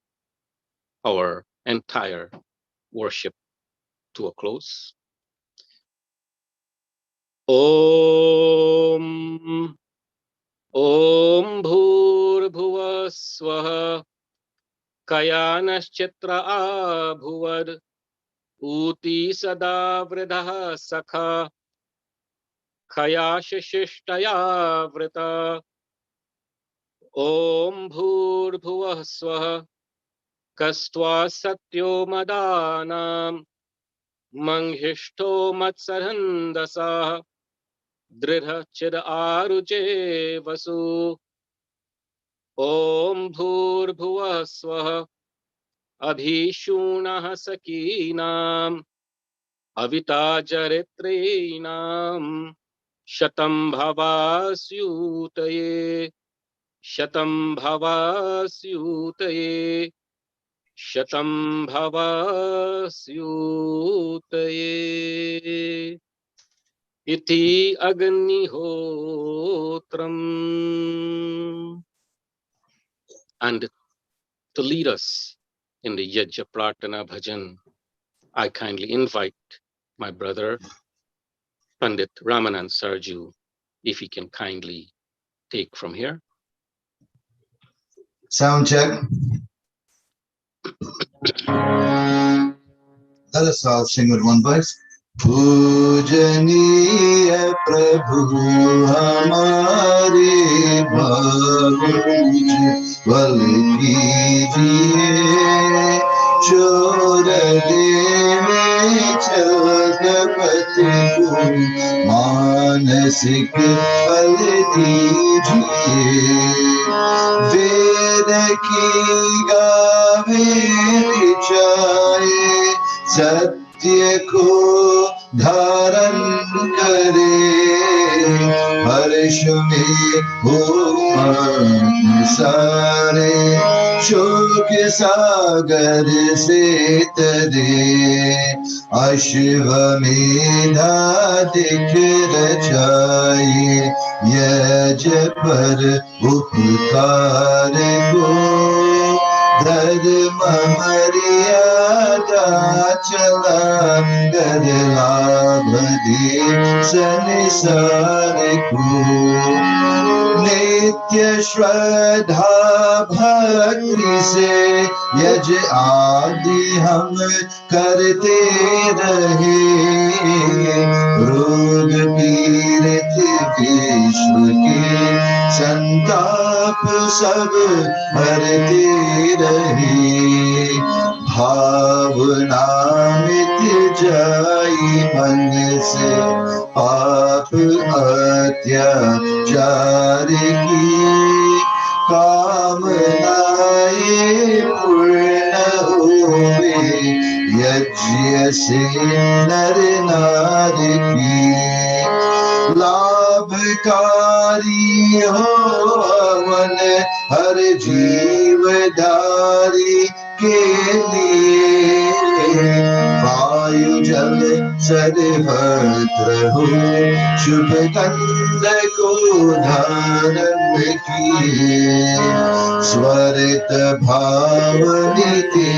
our entire worship to a close. Om Om Bhur Swaha Kayanaschitra Abhuvad Uti Sada Vridah Sakha Kayashashishtaya Vrita. Om Bhur Swaha Kastva Satyo Madanam Manghishto Matsarandasa Dridha Chid Aruje Vasu. Om Bhur Swaha Abhishunah Sakinam Avita Jaritrinam Shatam Bhavasyutaye Shatam Bhavasyutaye Shatam Bhavasyutaye. Iti Agnihotram. And to lead us in the Yajna Pratana Bhajan, I kindly invite my brother, Pandit Ramanand Sarju, if he can kindly take from here. Sound check. Let us all sing with one voice. पूजनीय प्रभु हमारे भल कीजिए चोर देवे जगपति को मानसिक फल दीजिए वेद की गावे चाहे सत्य को धारण करे हर्ष में हो मन सारे शोक सागर से तरे अश्वमेधा दिख रचाए यज पर उपकार को धर्म मर्यादा चला कर लाभ दे संसार को नित्य श्रद्धा भक्ति से यज आदि हम करते रहे रोग पीड़ित विश्व के संताप सब हरते रहे भावना मिट जाई मन से पाप अत्याचार की कामनाएं पूर्ण होवे यज्ञ से नर नारी की लाभकारी हो मन हर जीवधारी के लिए वायु जल सर्वत्र हो शुभ गंध को धारण किए स्वरित भाव नीति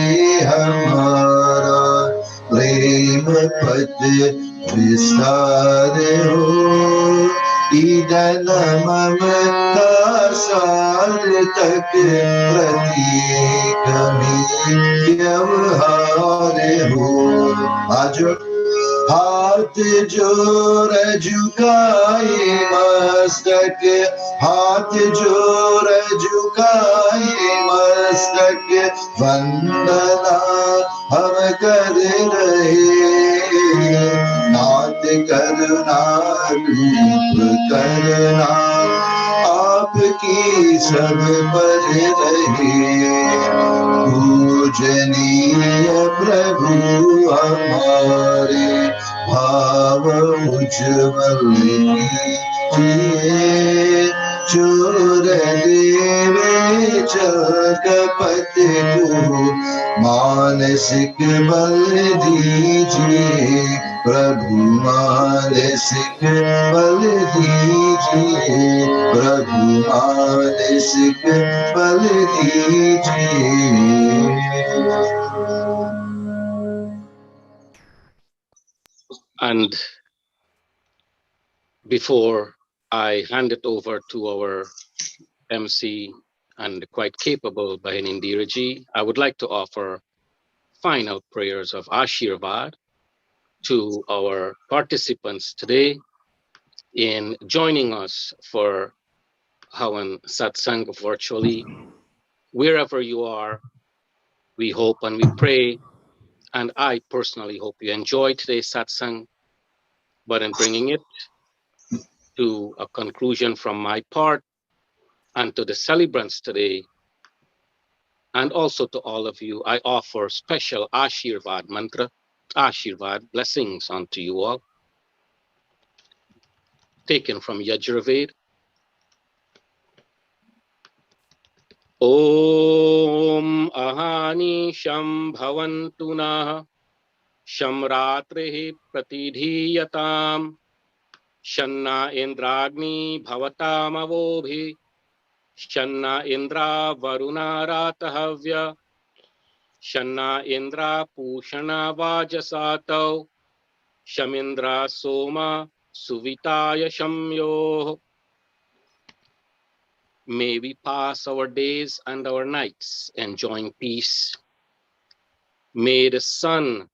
हमारा प्रेम पद विस्तार हो ईदन ममता सार्थक प्रतीक में व्यवहार हो आज हाथ जोर झुकाए मस्तक हाथ जोर झुकाए मस्तक वंदना हम कर रहे नाथ करुणा रूप करना आपकी सब पर रहे पूजनीय प्रभु हमारे भाव उज्जवल कीजिए चोर देवे चल कपट को मानसिक बल दीजिए प्रभु मानसिक बल दीजिए प्रभु मानसिक बल दीजिए And before I hand it over to our MC and quite capable Bahin Indiraji, I would like to offer final prayers of Ashirvad to our participants today in joining us for Havan Satsang virtually. Wherever you are, we hope and we pray, and I personally hope you enjoy today's Satsang, but in bringing it to a conclusion from my part and to the celebrants today, and also to all of you, I offer special Ashirvad mantra, Ashirvad blessings unto you all, taken from Yajurved. Om ahani sham bhavantu nah sham ratrihi pratidhiyatam shanna indragni bhavatam avobhi shanna indra varuna ratahavya shanna indra pushana vajasatav shamindra soma suvitaya shamyo. May we pass our days and our nights enjoying peace. May the sun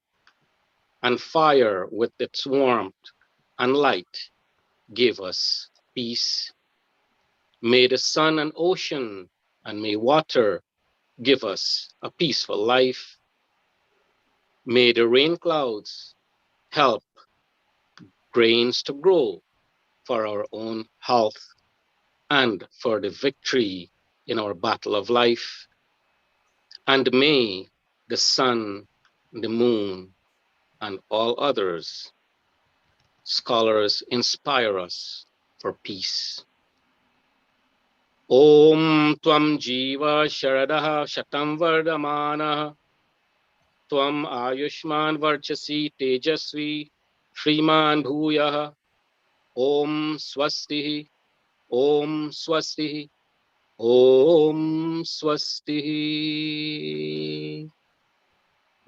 and fire with its warmth and light give us peace. May the sun and ocean and may water give us a peaceful life. May the rain clouds help grains to grow for our own health and for the victory in our battle of life. And may the sun, the moon, and all others, scholars, inspire us for peace. Om Tvam Jiva Sharadaha Shatam Vardamana Tvam Ayushman Varchasi Tejasvi Shriman Bhuyaha Om Swastihi Om Swastihi Om Swastihi.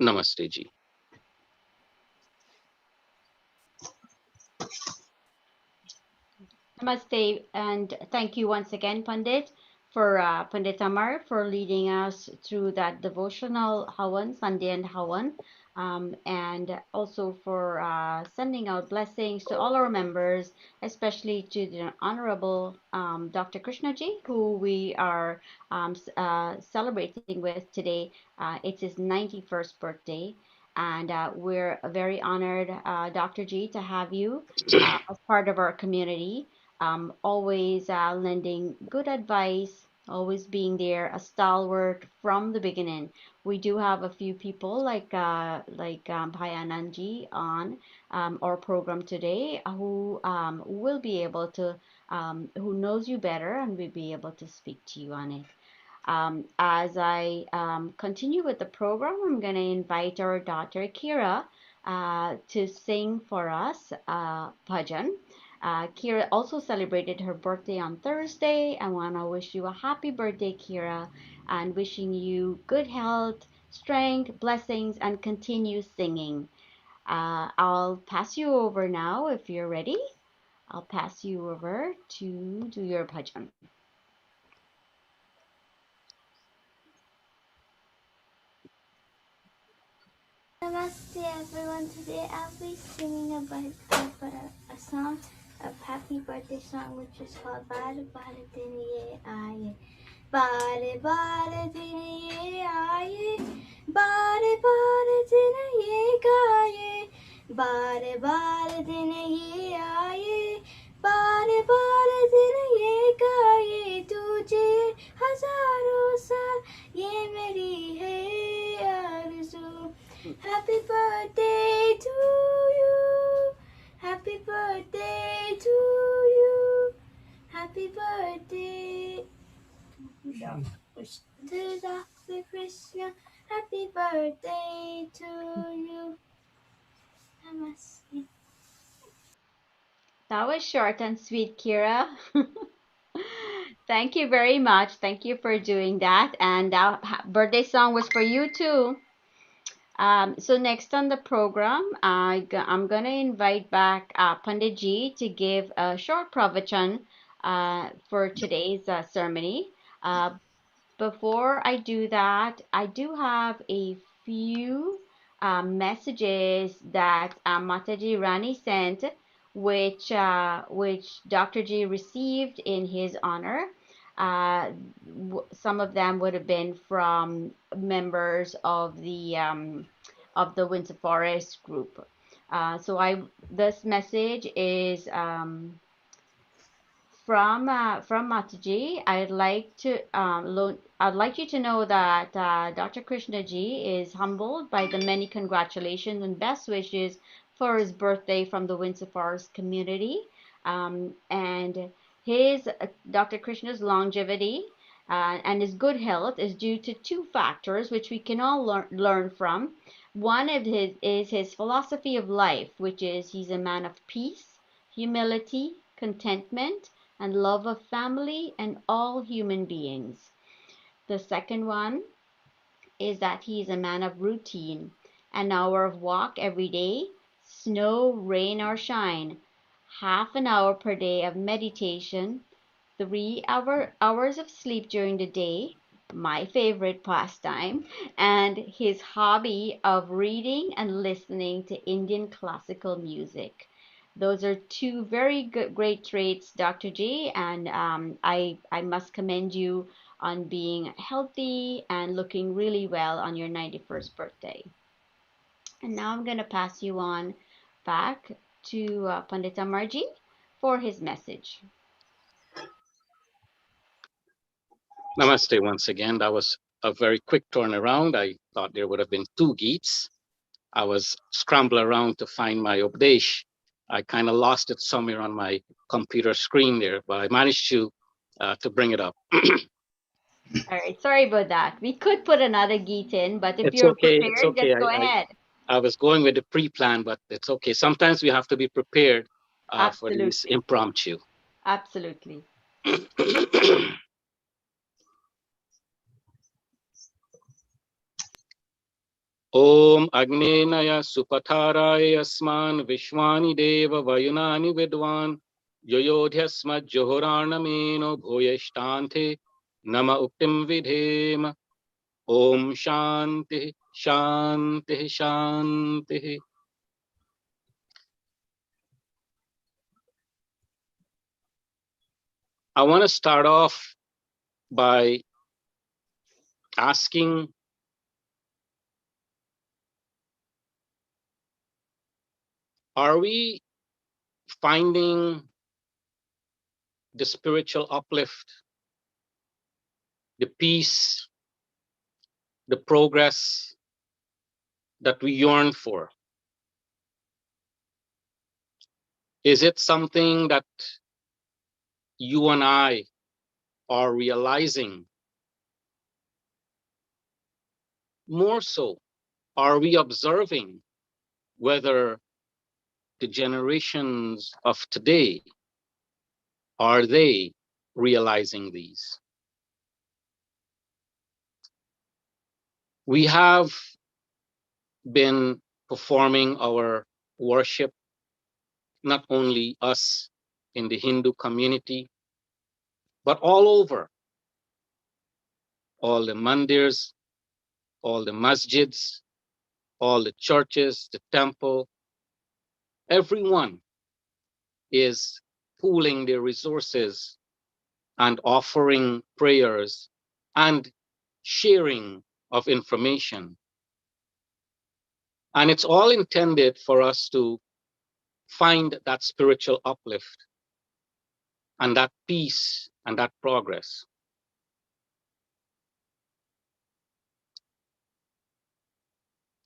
Namaste ji. Namaste, and thank you once again, Pandit, for Pandit Amar, for leading us through that devotional Hawan, Sunday and Hawan, and also for sending out blessings to all our members, especially to the Honorable Dr. Krishnaji, who we are celebrating with today. It's his 91st birthday. And we're very honored, Dr. G, to have you as part of our community, always lending good advice, always being there, a stalwart from the beginning. We do have a few people like Bhai Anandji on our program today who will be able to who knows you better and will be able to speak to you on it. As I continue with the program, I'm going to invite our daughter Kira to sing for us bhajan. Kira also celebrated her birthday on Thursday. I want to wish you a happy birthday, Kira, and wishing you good health, strength, blessings, and continue singing. I'll pass you over now if you're ready. I'll pass you over to do your bhajan. Namaste everyone. Today I'll be singing a song, a happy birthday song, which is called Bare Bare Din Ye Aaye. Bare Bare Din Ye Aaye. Bare Bare Din Ye Gaaye. Bare Bare Din Ye Aaye. Bare Bare Din Ye Gaaye. तुझे हजारों साल ये मेरी है आरज़ू. Happy birthday to you. Happy birthday to you. Happy birthday to Dr. Krishna. Happy birthday to you. Namaste. That was short and sweet, Kira. Thank you very much. Thank you for doing that. And that birthday song was for you too. So next on the program, I'm gonna invite back Pandit Ji to give a short pravachan for today's ceremony. Uh, Before I do that, I do have a few messages that Mataji Rani sent, which Dr. G received in his honor. Uh, some of them would have been from members of the Winter Forest group. This message is from Mataji. I'd like you to know that Dr. Krishna Ji is humbled by the many congratulations and best wishes for his birthday from the Windsor Forest community. And his Dr. Krishna's longevity and his good health is due to two factors which we can all learn from. One of his is his philosophy of life, which is he's a man of peace, humility, contentment, and love of family and all human beings. The second one is that he is a man of routine, an hour of walk every day, snow, rain, or shine, half an hour per day of meditation, 3 hours of sleep during the day, my favorite pastime, and his hobby of reading and listening to Indian classical music. Those are two very good, great traits, Dr. G, and I must commend you on being healthy and looking really well on your 91st birthday. And now I'm going to pass you on back to Pandit Amarji for his message. Namaste once again. That was a very quick turnaround. I thought there would have been two Geets. I was scrambling around to find my Updesh. I kind of lost it somewhere on my computer screen there, but I managed to bring it up. All right, sorry about that. We could put another Geet in, but if It's you're okay. It's prepared, okay. just go ahead. I was going with the pre-plan, but it's okay. Sometimes we have to be prepared for these Absolutely. impromptu. Absolutely. Om Agnenaya Supatharaya Asman Vishwani Deva Vayunani Vidwan Yoyodhyasma Johoranameno Bhoyashtante Nama Uktim Vidhem Om Shanti Shanti Shanti. I want to start off by asking, are we finding the spiritual uplift, the peace, the progress that we yearn for? Is it something that you and I are realizing? More so, are we observing whether the generations of today, are they realizing these? We have been performing our worship, not only us in the Hindu community, but all over, all the mandirs, all the masjids, all the churches, the temple, everyone is pooling their resources and offering prayers and sharing of information. And it's all intended for us to find that spiritual uplift and that peace and that progress.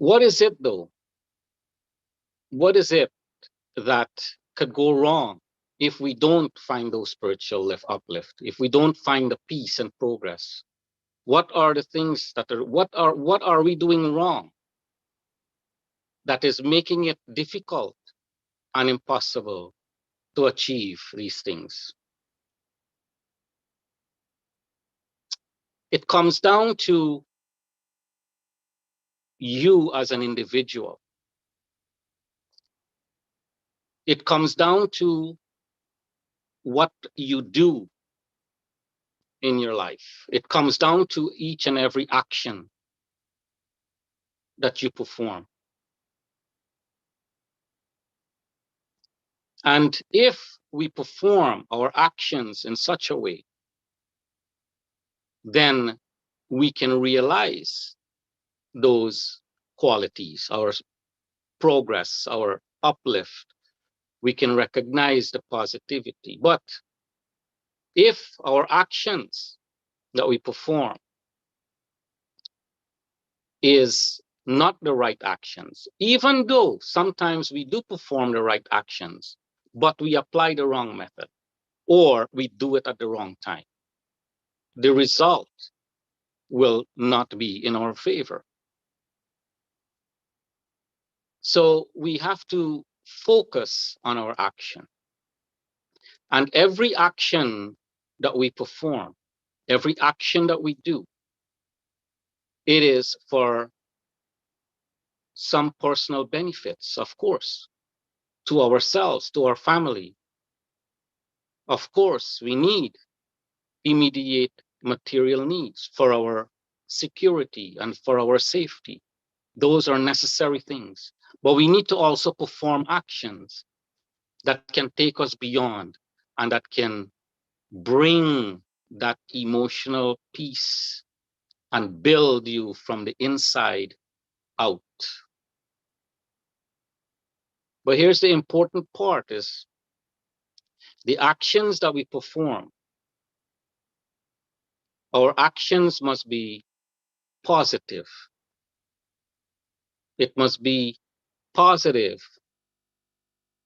What is it though? What is it that could go wrong if we don't find those spiritual uplift, if we don't find the peace and progress? What are the things that are, what are we doing wrong that is making it difficult and impossible to achieve these things? It comes down to you as an individual. It comes down to what you do in your life. It comes down to each and every action that you perform. And if we perform our actions in such a way, then we can realize those qualities, our progress, our uplift. We can recognize the positivity. But if our actions that we perform is not the right actions, even though sometimes we do perform the right actions, but we apply the wrong method or we do it at the wrong time, the result will not be in our favor. So we have to focus on our action. And every action that we perform, every action that we do, it is for some personal benefits, of course, to ourselves, to our family. Of course, we need immediate material needs for our security and for our safety. Those are necessary things. But we need to also perform actions that can take us beyond and that can bring that emotional peace and build you from the inside out. But here's the important part is the actions that we perform, our actions must be positive. It must be positive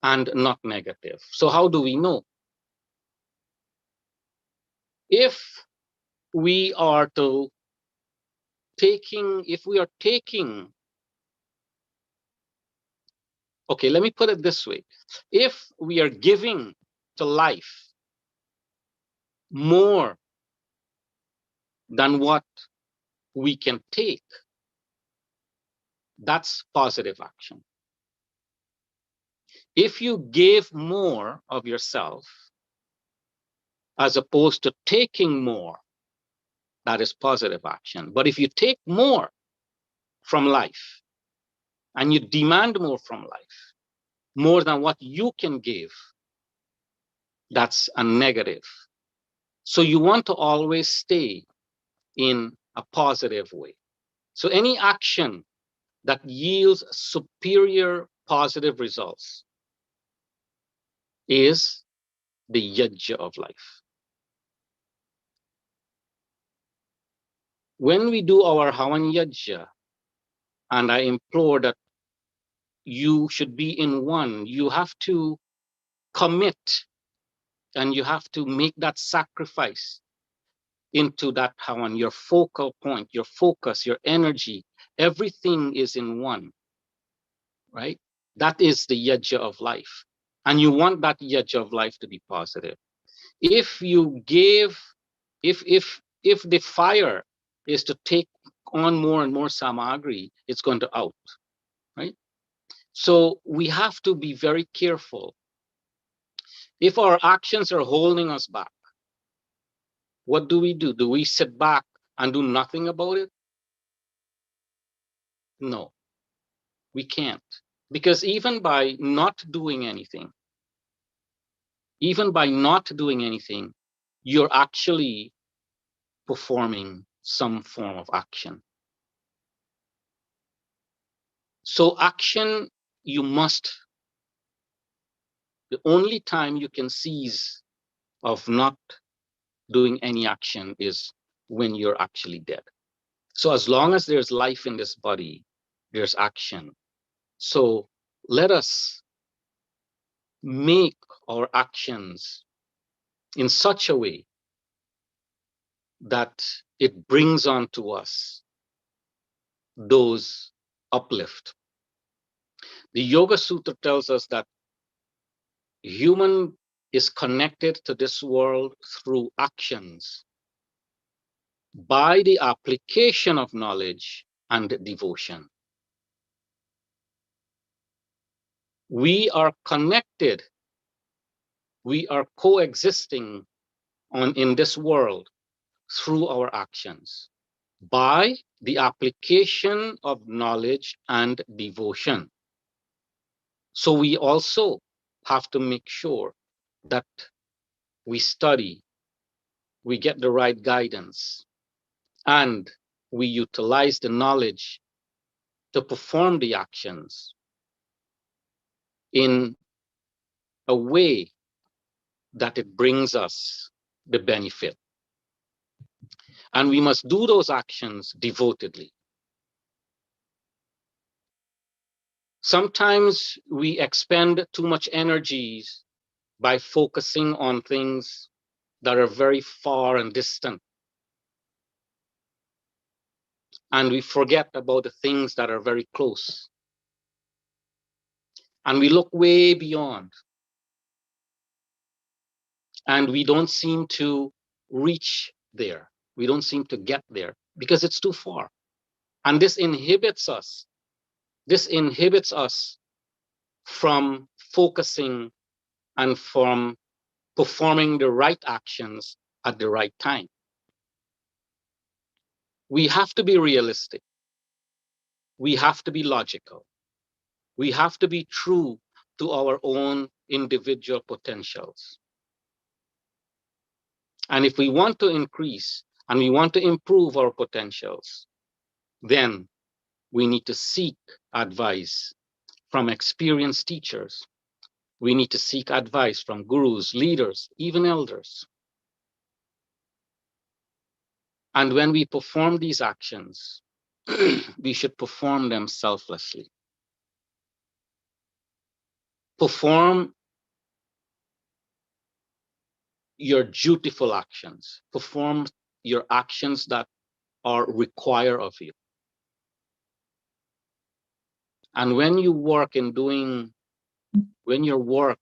and not negative. So how do we know? If we are to if we are taking, okay, let me put it this way. If we are giving to life more than what we can take, that's positive action. If you give more of yourself as opposed to taking more, that is positive action. But if you take more from life and you demand more from life, more than what you can give, that's a negative. So you want to always stay in a positive way. So any action that yields superior positive results is the yajna of life. When we do our Havan Yajna, and I implore that you should be in one, you have to commit and you have to make that sacrifice into that Havan, your focal point, your focus, your energy, everything is in one, right? That is the yajna of life. And you want that yajna of life to be positive. If you give, if the fire is to take on more and more samagri, it's going to out, right? So we have to be very careful. If our actions are holding us back, what do we do? Do we sit back and do nothing about it? No, we can't. Because even by not doing anything, you're actually performing some form of action. So action, you must, the only time you can cease of not doing any action is when you're actually dead. So as long as there's life in this body, there's action. So let us make our actions in such a way that it brings on to us those uplift. The Yoga Sutra tells us that human is connected to this world through actions by the application of knowledge and devotion. We are connected, we are coexisting in this world through our actions by the application of knowledge and devotion. So we also have to make sure that we study, we get the right guidance, and we utilize the knowledge to perform the actions in a way that it brings us the benefit. And we must do those actions devotedly. Sometimes we expend too much energies by focusing on things that are very far and distant. And we forget about the things that are very close. And we look way beyond. And we don't seem to reach there. We don't seem to get there because it's too far. And this inhibits us. This inhibits us from focusing and from performing the right actions at the right time. We have to be realistic. We have to be logical. We have to be true to our own individual potentials. And if we want to increase and we want to improve our potentials, then we need to seek advice from experienced teachers. We need to seek advice from gurus, leaders, even elders. And when we perform these actions, we should perform them selflessly. Perform your dutiful actions. Perform your actions that are required of you. And when you work in doing, when your work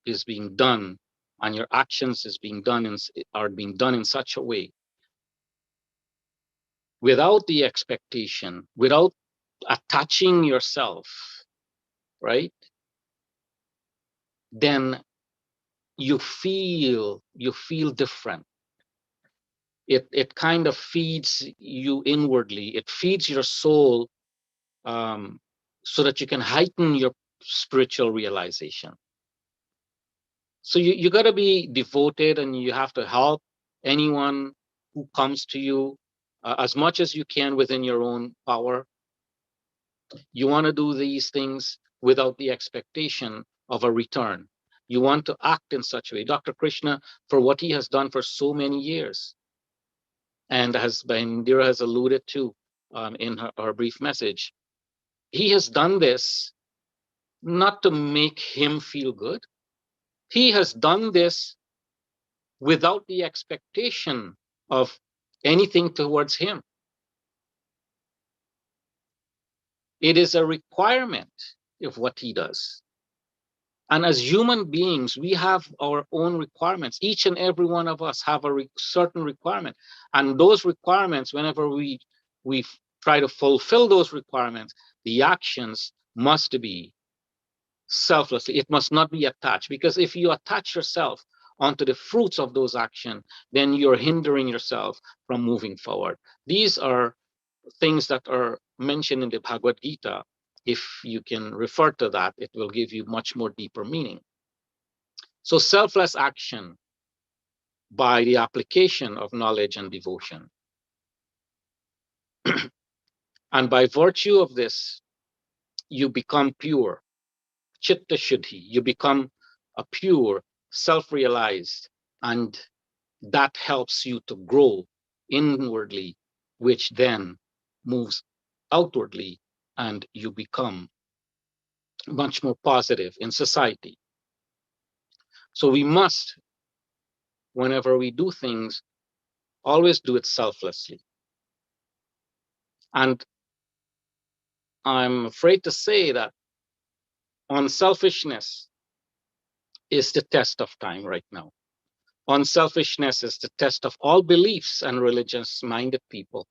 is being done and your actions are being done in such a way, without the expectation, without attaching yourself, right? Then you feel different. It kind of feeds you inwardly. It feeds your soul, so that you can heighten your spiritual realization. So you got to be devoted, and you have to help anyone who comes to you as much as you can within your own power. You want to do these things without the expectation of a return. You want to act in such a way. Dr. Krishna, for what he has done for so many years, and as Indira has alluded to in her brief message, he has done this not to make him feel good. He has done this without the expectation of anything towards him. It is a requirement of what he does. And as human beings, we have our own requirements. Each and every one of us have a certain requirement. And those requirements, whenever we try to fulfill those requirements, the actions must be selflessly. It must not be attached. Because if you attach yourself onto the fruits of those actions, then you're hindering yourself from moving forward. These are things that are mentioned in the Bhagavad Gita. If you can refer to that, it will give you much more deeper meaning. So selfless action by the application of knowledge and devotion. And by virtue of this, you become pure, chitta shuddhi. You become a pure, self-realized, and that helps you to grow inwardly, which then moves outwardly, and you become much more positive in society. So we must, whenever we do things, always do it selflessly. And I'm afraid to say that unselfishness is the test of time right now. Unselfishness is the test of all beliefs and religious-minded people.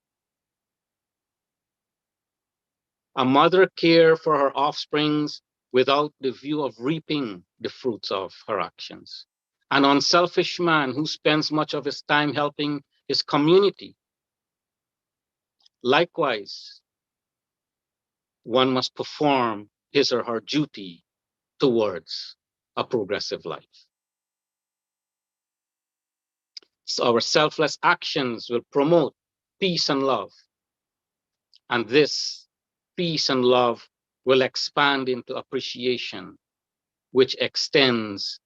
A mother cares for her offsprings without the view of reaping the fruits of her actions. An unselfish man who spends much of his time helping his community. Likewise, one must perform his or her duty towards a progressive life. So our selfless actions will promote peace and love. And this peace and love will expand into appreciation, which extends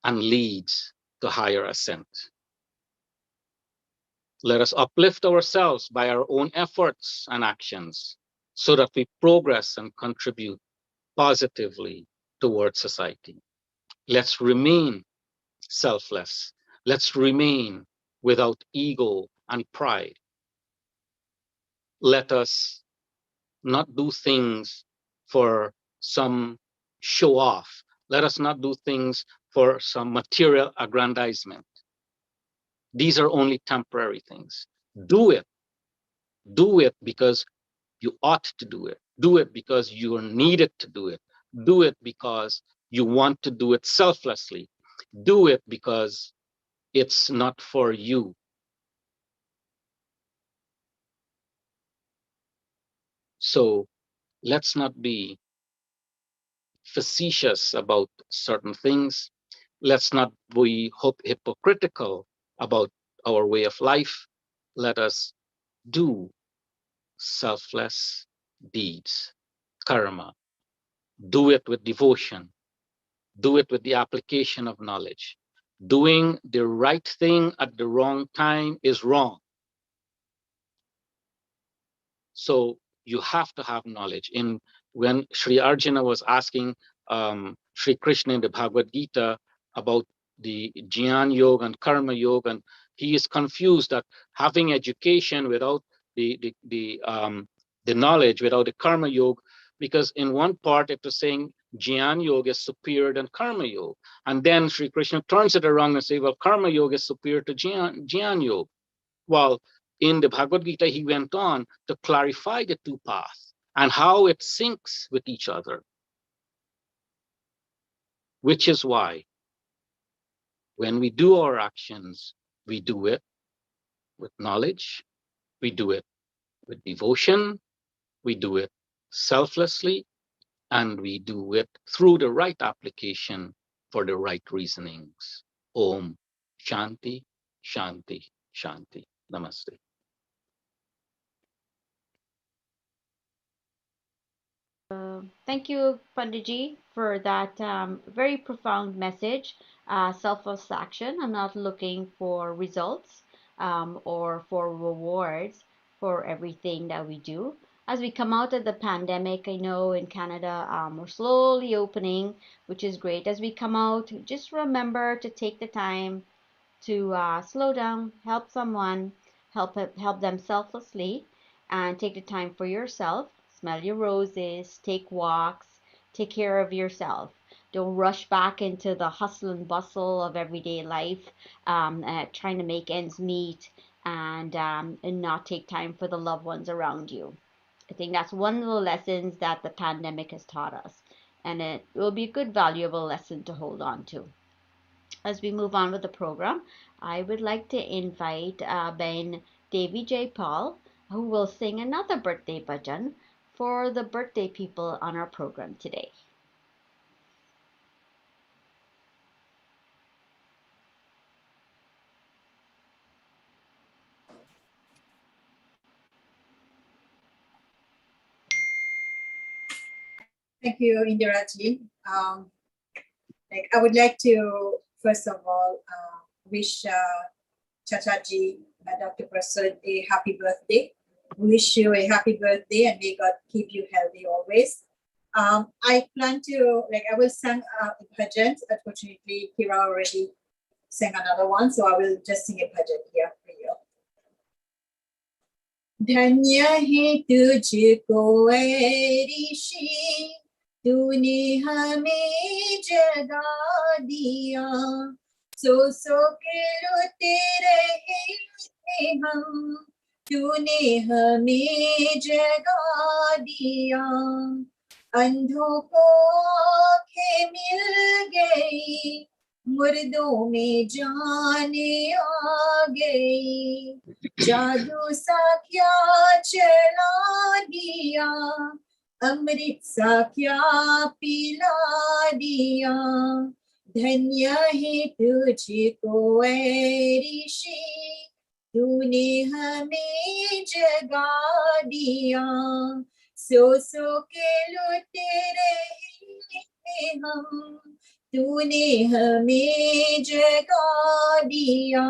and leads to higher ascent. Let us uplift ourselves by our own efforts and actions so that we progress and contribute positively towards society. Let's remain selfless. Let's remain without ego and pride. Let us not do things for some show off. Let us not do things for some material aggrandizement. These are only temporary things. Do it. Do it because you ought to do it. Do it because you are needed to do it. Do it because you want to do it selflessly. Do it because it's not for you. So let's not be facetious about certain things. Let's not be hypocritical about our way of life. Let us do selfless deeds, karma. Do it with devotion. Do it with the application of knowledge. Doing the right thing at the wrong time is wrong. So you have to have knowledge. When Sri Arjuna was asking Sri Krishna in the Bhagavad Gita about the Jnana Yoga and Karma Yoga, and he is confused that having education without the knowledge, without the Karma Yoga, because in one part it was saying Jnana Yoga is superior than Karma Yoga, and then Sri Krishna turns it around and says, well, Karma Yoga is superior to Jnana Yoga. Well, in the Bhagavad Gita, he went on to clarify the two paths and how it syncs with each other, which is why when we do our actions, we do it with knowledge, we do it with devotion, we do it selflessly, and we do it through the right application for the right reasonings. Om Shanti, Shanti, Shanti. Namaste. Thank you, Panditji, for that very profound message. Selfless action. I'm not looking for results or for rewards for everything that we do. As we come out of the pandemic, I know in Canada we're slowly opening, which is great. As we come out, just remember to take the time to slow down, help someone, help them selflessly, and take the time for yourself. Smell your roses, take walks, Take care of yourself. Don't rush back into the hustle and bustle of everyday life, trying to make ends meet and not take time for the loved ones around you. I think that's one of the lessons that the pandemic has taught us, and it will be a good, valuable lesson to hold on to. As we move on with the program, I would like to invite Ben Davy J. Paul, who will sing another birthday bhajan for the birthday people on our program today. Thank you, Indiraji. I would like to, first of all, wish Chachaji, Dr. Prasad, a happy birthday. Wish you a happy birthday and may God keep you healthy always. I plan to, I will sing bhajans. Unfortunately, Kira already sang another one, so I will just sing a bhajan here for you. धन्य है तुझको ऐ ऋषि, तूने हमें जगा दिया, सो के रोते रहे थे हम, तूने हमें जगा दिया। अंधों को आँखें मिल गई, मुर्दों में जाने आ गई, जादू सा क्या चला दिया, अमृत सा क्या पिला दिया। धन्य है तुझको ऐ ऋषि, तूने हमें जगा दिया, सो के लुटे रहे हम, तूने हमें जगा दिया।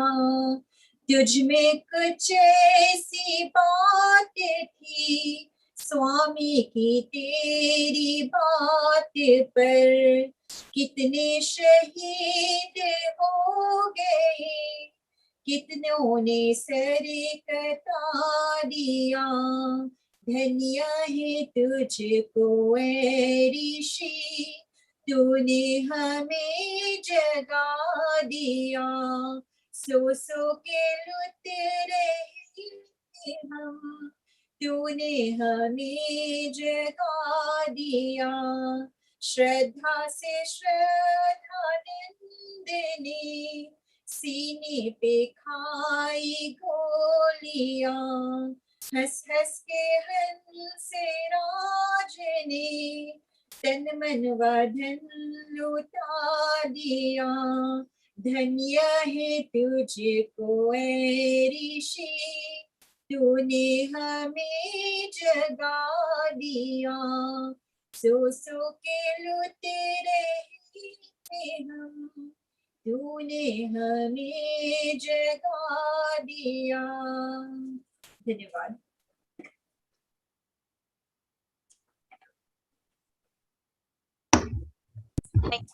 तुझ में कुछ ऐसी बात थी स्वामी की तेरी बात पर, कितने शहीद हो गए, कितनों ने सर कटा दिया। धन्य है तुझको ऐ ऋषि, तूने हमें जगा दिया, सो के लुटे रहे हम, तूने हमें जगा दिया। श्रद्धा से श्रद्धा नंदने, सीने पे खाई गोलियां, हंस हंस के हंस राज ने, तन मन धन लुटा दिया। धन्य है तुझको ऐ ऋषि, तूने हमें जगा दिया, सो के लुटे रहे हम, तूने हमें जगा दिया। धन्यवाद। Thank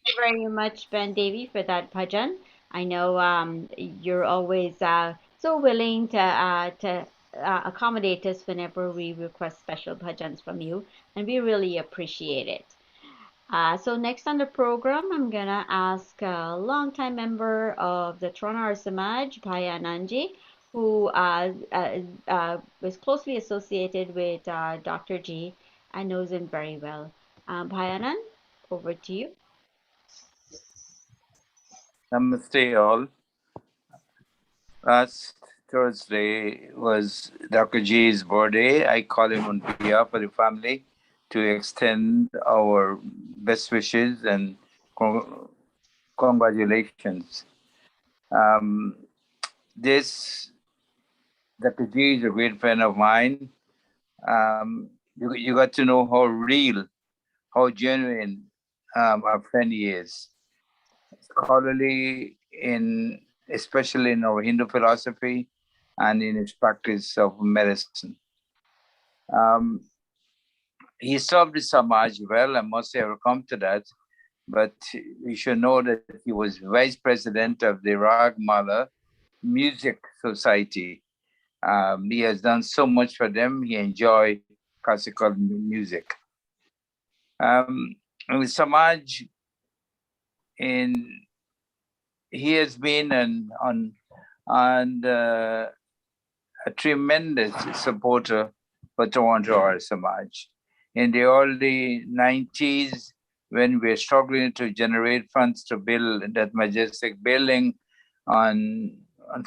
you very much, Ben Davy, for that bhajan. I know you're always so willing to accommodate us whenever we request special bhajans from you, and we really appreciate it. So next on the program, I'm gonna ask a longtime member of the Toronto Arya Samaj, Bhai Anandji, who was closely associated with Dr. G and knows him very well. Bhai Anand, over to you. Namaste all. Last Thursday was Dr. G's birthday. I call him on behalf of the family to extend our best wishes and congratulations. This Dr. G is a great friend of mine. You got to know how real, how genuine our friend he is. Scholarly especially in our Hindu philosophy and in his practice of medicine. He served the Samaj well, I must say, I will come to that, but we should know that he was vice president of the Ragmala Music Society. He has done so much for them. He enjoyed classical music. With Samaj, he has been a tremendous supporter for Toronto Arya Samaj. In the early 90s, when we were struggling to generate funds to build that majestic building on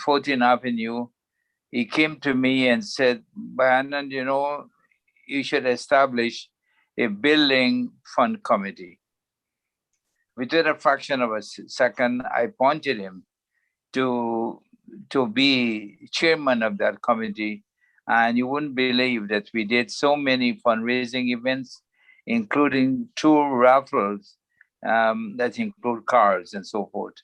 14th Avenue, he came to me and said, Bayanand, you should establish a building fund committee. Within a fraction of a second, I appointed him to be chairman of that committee. And you wouldn't believe that we did so many fundraising events, including 2 raffles that include cars and so forth.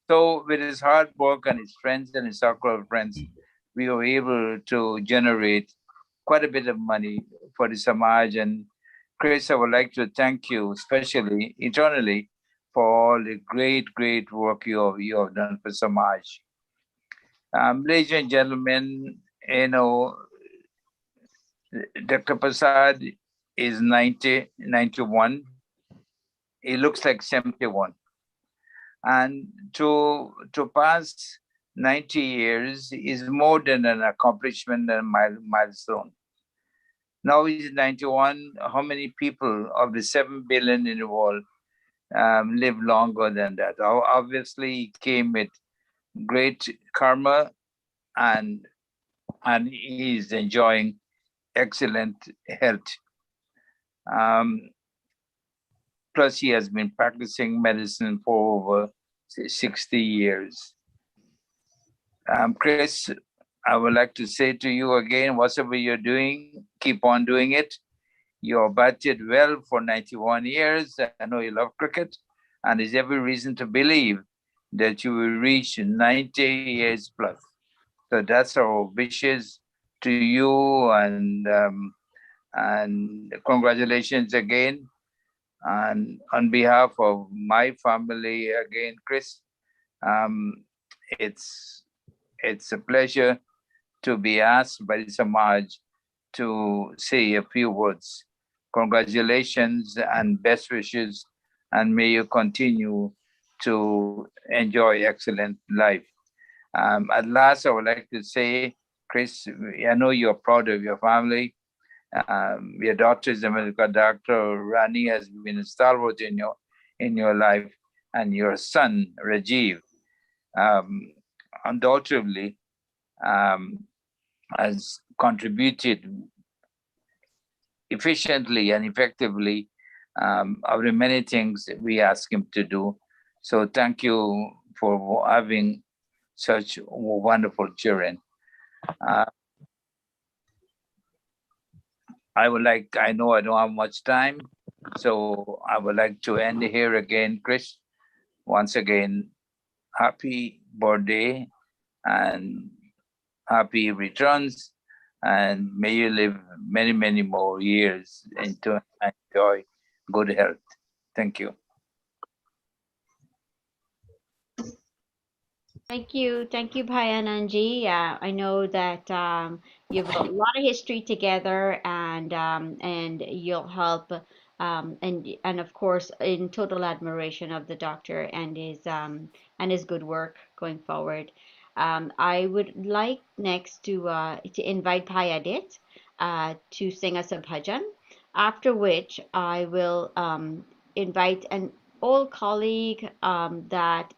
So with his hard work and his friends and his circle of friends, we were able to generate quite a bit of money for the Samaj. And Chris, I would like to thank you, especially eternally, for all the great work you have done for Samaj. Ladies and gentlemen, Dr. Prasad is 91. He looks like 71. And to pass 90 years is more than an accomplishment and a milestone. Now he's 91. How many people of the 7 billion in the world live longer than that? Obviously, he came with great karma, and he's enjoying excellent health. Plus, he has been practicing medicine for over 60 years. Chris, I would like to say to you again, whatever you're doing, keep on doing it. You're batted well for 91 years. I know you love cricket, and there's every reason to believe that you will reach 90 years plus. So that's our wishes to you, and congratulations again. And on behalf of my family, again, Chris, it's a pleasure to be asked by the Samaj to say a few words. Congratulations and best wishes, and may you continue to enjoy excellent life. At last, I would like to say, Chris, I know you're proud of your family. Your daughter is a medical doctor. Rani has been a stalwart in your life, and your son Rajiv, undoubtedly, has contributed efficiently and effectively of the many things we ask him to do. So thank you for having such wonderful children. I know I don't have much time, so I would like to end here again, Chris. Once again, happy birthday and happy returns, and may you live many, many more years and to enjoy good health. Thank you. Thank you, Bhayananji. I know that you have a lot of history together, and you'll help, and of course, in total admiration of the doctor and his good work going forward. I would like next to invite Bhayadit to sing us a bhajan. After which, I will invite an old colleague that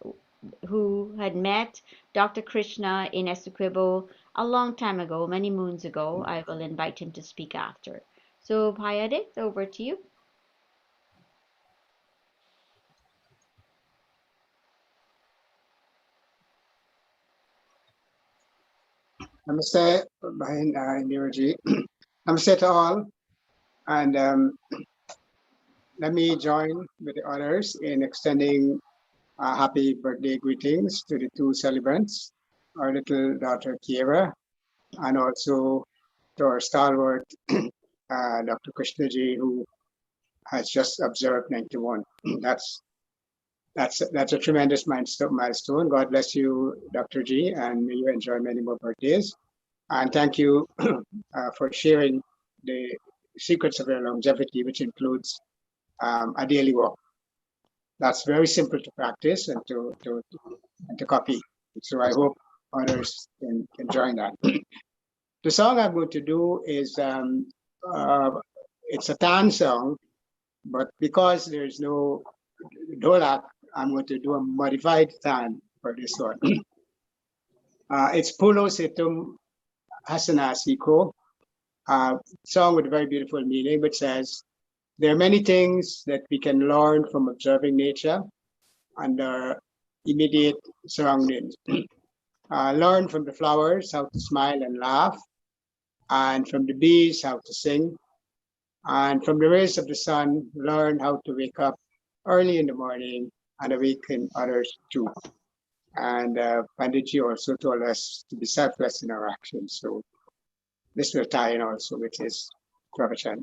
who had met Dr. Krishna in Essequibo a long time ago, many moons ago. I will invite him to speak after. So, Bhayadit, over to you. Namaste, Bhain Indiraji. Namaste to all. And let me join with the others in extending happy birthday greetings to the 2 celebrants, our little daughter Kiera, and also to our stalwart Dr. Krishnaji, who has just observed 91. That's a tremendous milestone. God bless you, Dr. G, and may you enjoy many more birthdays. And thank you for sharing the secrets of your longevity, which includes a daily walk. That's very simple to practice and to copy. So I hope others can join that. The song I'm going to do is it's a Tan song, but because there's no dholak, I'm going to do a modified Tan for this one. It's Pulo Situm Hasana Siko, song with a very beautiful meaning, which says, there are many things that we can learn from observing nature and our immediate surroundings. Learn from the flowers how to smile and laugh, and from the bees how to sing, and from the rays of the sun, learn how to wake up early in the morning and awaken others too. And Panditji also told us to be selfless in our actions. So this will tie in also with his pravachan.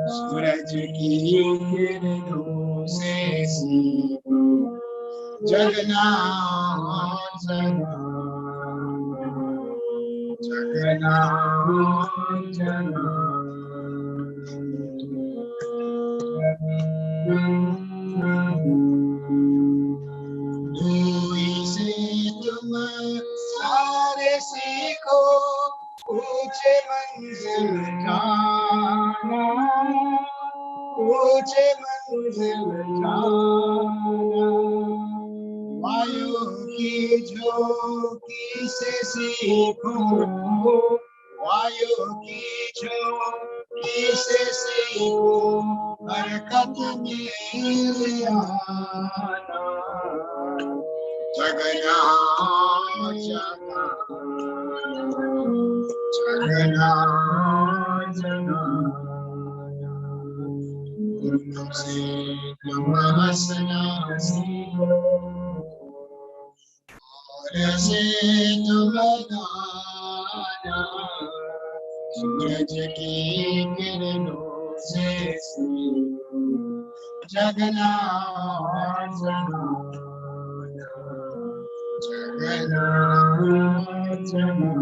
सूरज की किरणों से सीखो जगना जगना जगना जगना दूरी से तुम सारे सीखो ऊंचे मंजिल जाना ऊंचे मंजिल जाना वायु की झोंकी से सीखो वायु की झोंकी से सीखो हरकत में आना जगना जगना जगना जगना तुमसे तुम हंसना सीखो और ऐसे तुम गाना सूरज की किरणों से सीखो जगना जगना जगना जगना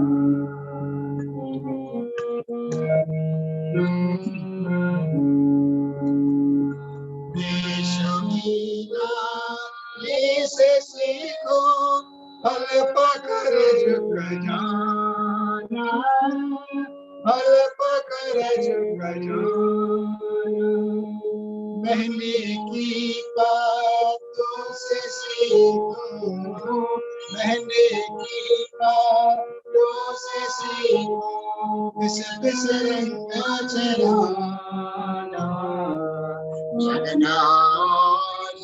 से सीखो फल पकड़ झुक जाना फल पकड़ झुक जाना महने की बातों से सीखो महने की बातों से सीखो बिस बिस रंग चढ़ाना जगना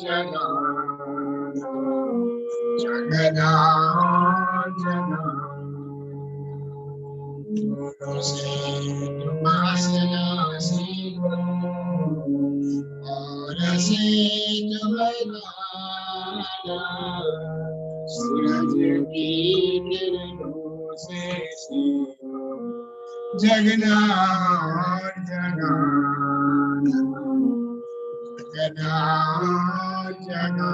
जगना जगना जगना तुमसे तुम हंसना सीखो और ऐसे तुम गाना सूरज की किरणों से सीखो जगना जगना जगना जगना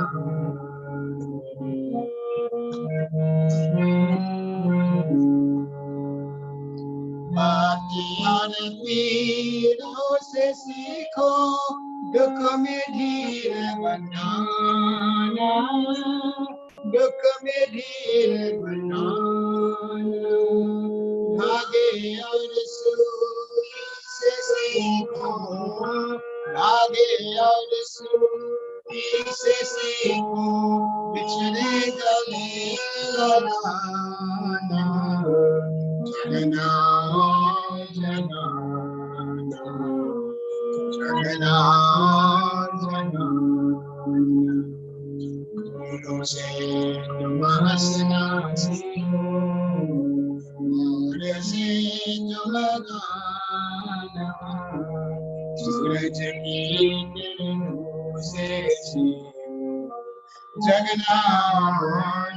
ज्ञान पीड़ों से सीखो दुख में धीर बनाना दुख में धीर बनाना, भागे और सूई से सीखो, भागे और सूई से सीखो, बिछड़े गले लगाना, जगना जगाना, जगना जगाना, फूलों से तुम हंसना सीखो, मोर से तुम गाना, सूरज की किरणों से सीखो, जगना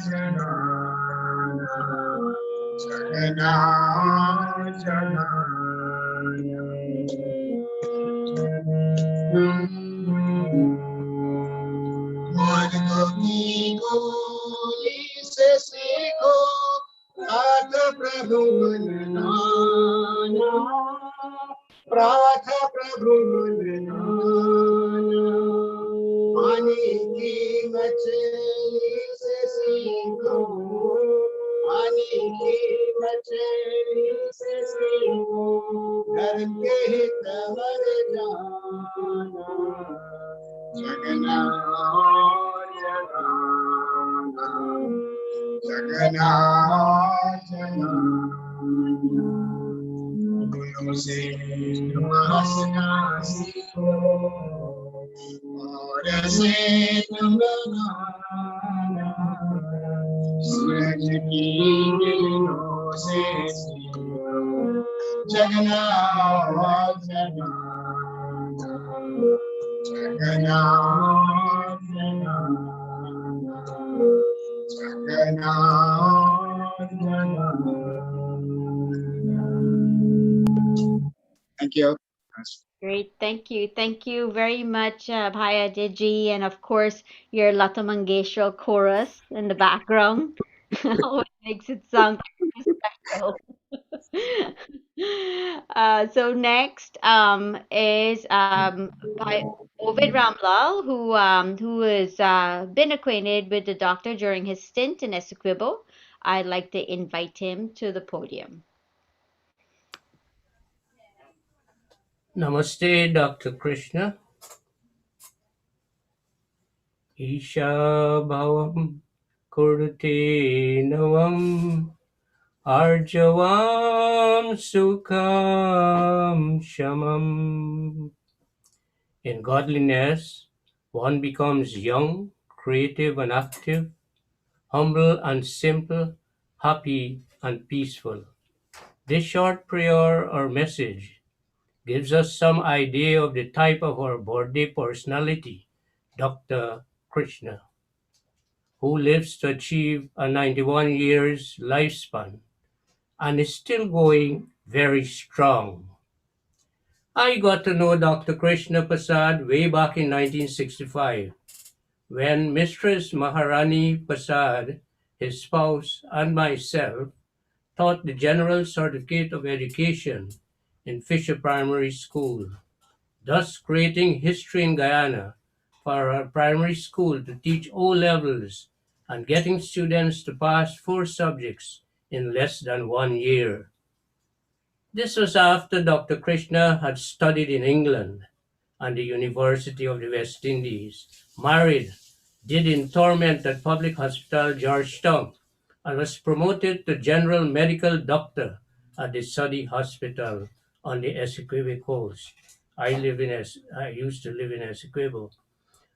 जगाना, जगना जगाना। मार्गों की गोली से सीखो, प्रात प्रभु मनमाना, प्रात प्रभु मनमाना, पानी की मछली से सीखो, पानी की मछली से सीखो, धर्म के हित वर जाना, जगना जगाना, जगना जगाना, फूलों से तुम हंसना सीखो, और से तुम गाना, सूरज की किरणों से सीखो, जगना जगाना, जगना जगाना, जगना जगाना। Thank you. Great, thank you. Thank you very much, Bhaya Deji, and of course, your Lata Mangeshwar chorus in the background always makes it sound special. So next is by Ovid Ramlal, who has been acquainted with the doctor during his stint in Essequibo. I'd like to invite him to the podium. Namaste, Dr. Krishna. Isha Bhavam Kurte Navam Arjavam Sukham Shamam. In godliness, one becomes young, creative and active, humble and simple, happy and peaceful. This short prayer or message gives us some idea of the type of our birthday personality, Dr. Krishna, who lives to achieve a 91 years lifespan and is still going very strong. I got to know Dr. Krishna Prasad way back in 1965 when Mistress Maharani Prasad, his spouse, and myself taught the General Certificate of Education in Fisher Primary School, thus creating history in Guyana for our primary school to teach O levels and getting students to pass 4 subjects in less than 1 year. This was after Dr. Krishna had studied in England and the University of the West Indies, married, did interment at Public Hospital Georgetown, and was promoted to General Medical Doctor at the Sadi Hospital on the Essequibo coast. I used to live in Essequibo.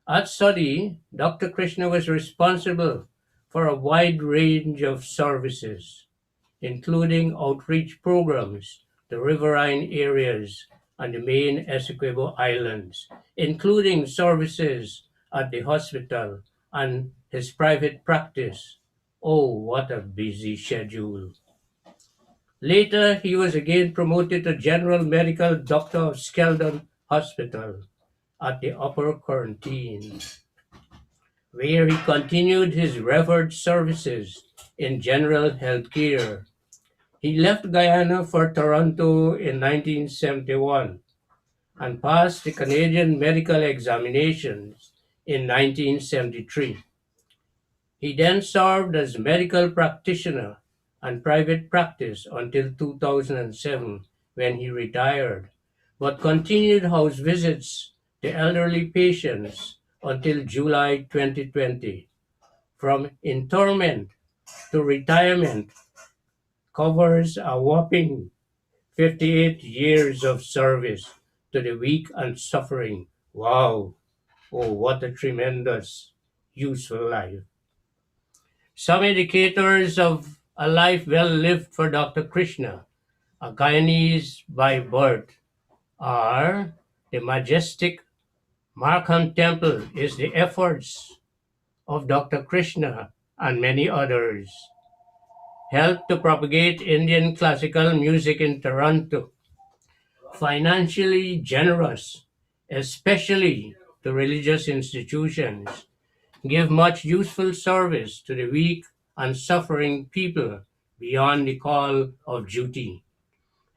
At Sadi, Dr. Krishna was responsible for a wide range of services, including outreach programs to riverine areas and the main Essequibo Islands, including services at the hospital and his private practice. Oh, what a busy schedule. Later, he was again promoted to General Medical Doctor of Skeldon Hospital at the Upper Quarantine, where he continued his revered services in general health care. He left Guyana for Toronto in 1971 and passed the Canadian medical examinations in 1973. He then served as medical practitioner and private practice until 2007 when he retired, but continued house visits to elderly patients until July 2020. From internment to retirement covers a whopping 58 years of service to the weak and suffering. Wow! Oh, what a tremendous, useful life. Some indicators of a life well lived for Dr. Krishna, a Guyanese by birth, are the majestic Markham Temple is the efforts of Dr. Krishna and many others. Helped to propagate Indian classical music in Toronto. Financially generous, especially to religious institutions. Give much useful service to the weak and suffering people beyond the call of duty.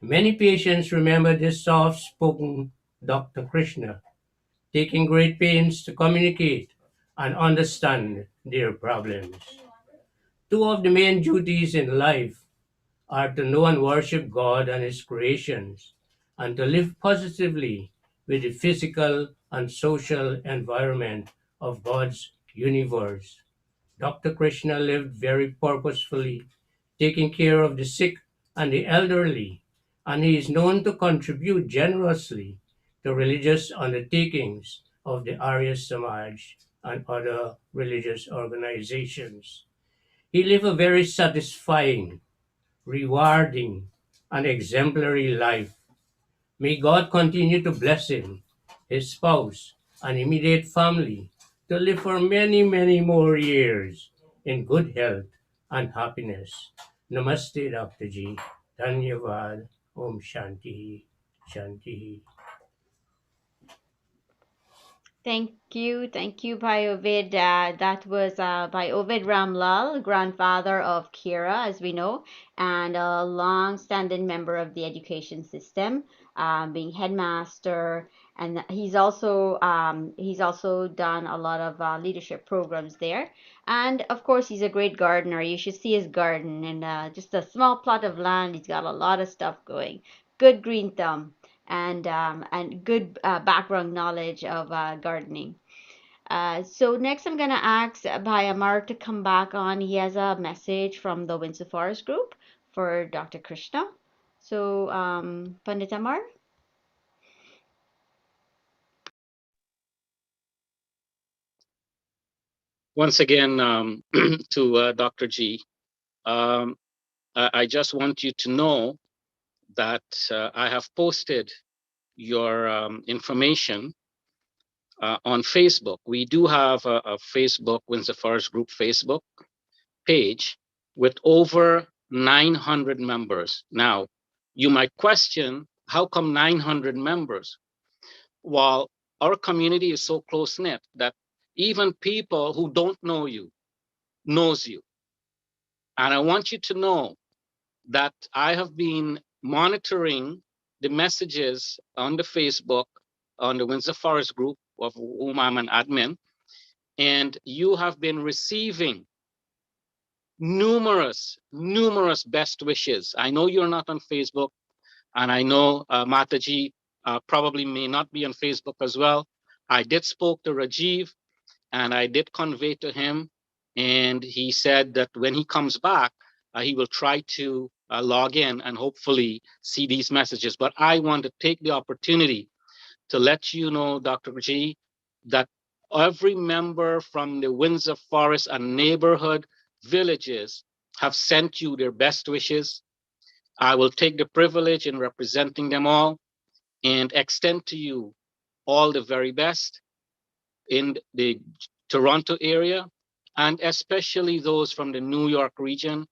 Many patients remember this soft-spoken Dr. Krishna, taking great pains to communicate and understand their problems. Two of the main duties in life are to know and worship God and His creations, and to live positively with the physical and social environment of God's universe. Dr. Krishna lived very purposefully, taking care of the sick and the elderly, and he is known to contribute generously to religious undertakings of the Arya Samaj and other religious organizations. He lived a very satisfying, rewarding, and exemplary life. May God continue to bless him, his spouse, and immediate family to live for many, many more years in good health and happiness. Namaste, Dr. G. Dhanyavad. Om Shanti. Shanti. Thank you, Bhai Ovid. That was by Ovid Ramlal, grandfather of Kira, as we know, and a long-standing member of the education system, being headmaster, and he's also done a lot of leadership programs there. And of course, he's a great gardener. You should see his garden, and just a small plot of land. He's got a lot of stuff going. Good green thumb and good background knowledge of gardening. So next I'm going to ask Bhai Amar to come back on. He has a message from the Windsor Forest Group for Dr. Krishna. So Pandit Amar? Once again, to Dr. G, um, I just want you to know that I have posted your information on Facebook. We do have a Facebook, Windsor Forest Group Facebook page with over 900 members. Now, you might question, how come 900 members? Well, our community is so close-knit that even people who don't know you knows you. And I want you to know that I have been monitoring the messages on the Facebook, on the Windsor Forest Group, of whom I'm an admin, and you have been receiving numerous best wishes. I know you're not on Facebook, and I know Mataji probably may not be on Facebook as well. I did spoke to Rajiv, and I did convey to him, and he said that when he comes back, he will try to log in and hopefully see these messages. But I want to take the opportunity to let you know, Dr. G, that every member from the Windsor Forest and neighborhood villages have sent you their best wishes. I will take the privilege in representing them all and extend to you all the very best in the Toronto area, and especially those from the New York region.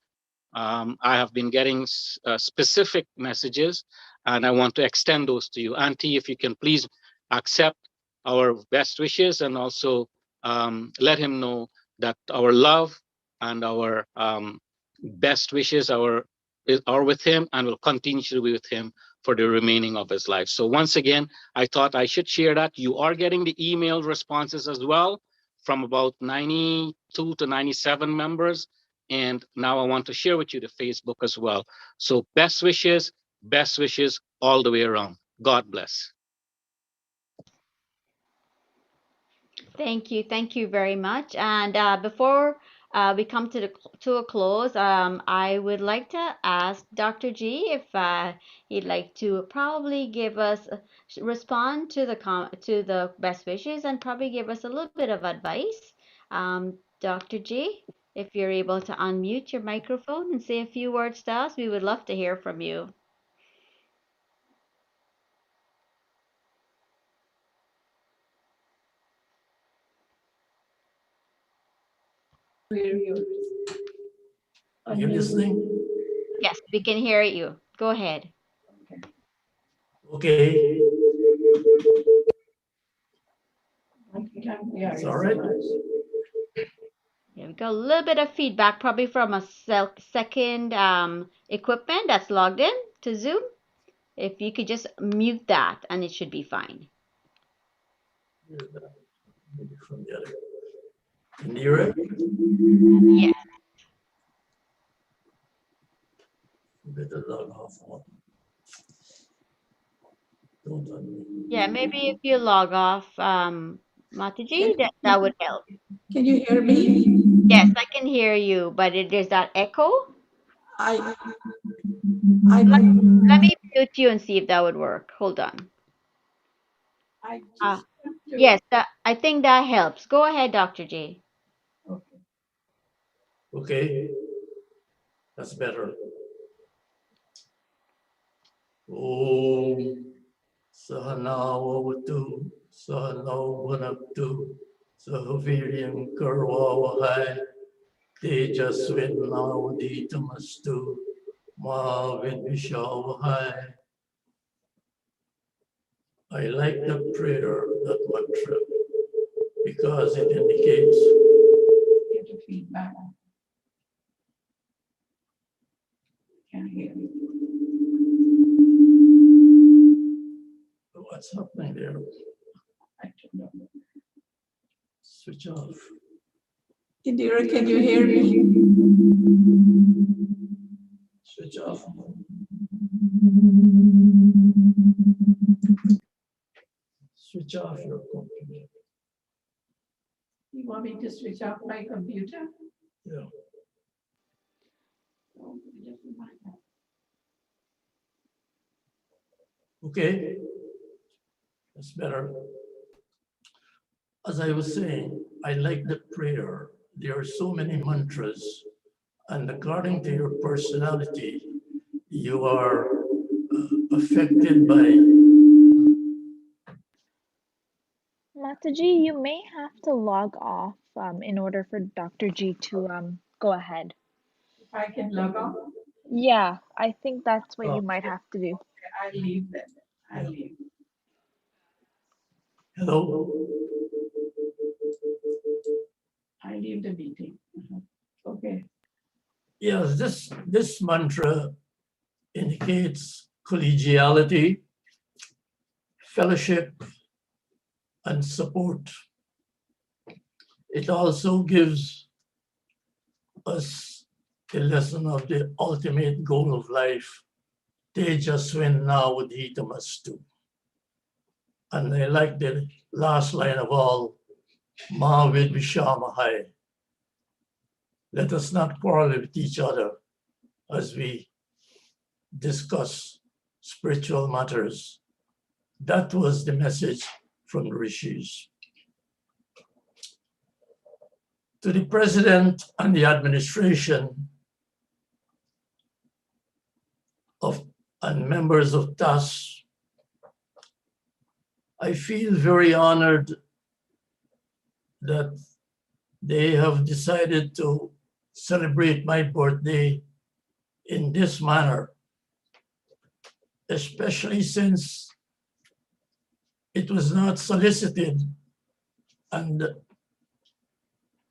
I have been getting specific messages, and I want to extend those to you. Auntie, if you can please accept our best wishes, and also let him know that our love and our best wishes are with him and will continue to be with him for the remaining of his life. So once again, I thought I should share that. You are getting the email responses as well from about 92 to 97 members. And now I want to share with you the Facebook as well. So best wishes all the way around. God bless. Thank you very much. And before we come to a close, I would like to ask Dr. G if he'd like to probably give us respond to to the best wishes and probably give us a little bit of advice. Dr. G, if you're able to unmute your microphone and say a few words to us, we would love to hear from you. Are you listening? Yes, we can hear you. Go ahead. Okay. It's all right. Yeah, we got a little bit of feedback, probably from a second equipment that's logged in to Zoom. If you could just mute that, and it should be fine. From the other. Can you hear it? Yes. Better log off. Don't unmute. Yeah, maybe if you log off, Mataji, that would help. Can you hear me? Yes, I can hear you, but there's that echo. I Let me mute you and see if that would work. Hold on. just Yes, I think that helps. Go ahead, Dr. J. Okay. That's better. Om Sahanawavatu Sahanawvanabtu Sahaviryam Karwavahai Tejasvinavaditamastu Ma Vidvishavahai. I like the prayer, that mantra, because it indicates get a feedback. Can't hear you. What's happening there? I don't know. Switch off. Indira, can you hear me? Switch off. Switch off your computer. You want me to switch off my computer? Yeah. Oh, it doesn't matter. Okay. That's better. As I was saying, I like the prayer. There are so many mantras, and according to your personality, you are affected by. Mataji, you may have to log off in order for Dr. G to go ahead. If I can log off? Yeah, I think that's what you might have to do. I leave then. I leave. Hello? I leave the meeting. Okay. Yes, this mantra indicates collegiality, fellowship, and support. It also gives us the lesson of the ultimate goal of life, Tejaswin Nawadhitamastu. And I like the last line of all, Ma Vidvishamahai. Let us not quarrel with each other as we discuss spiritual matters. That was the message from the rishis. To the president and the administration and members of TAS, I feel very honored that they have decided to celebrate my birthday in this manner, especially since it was not solicited and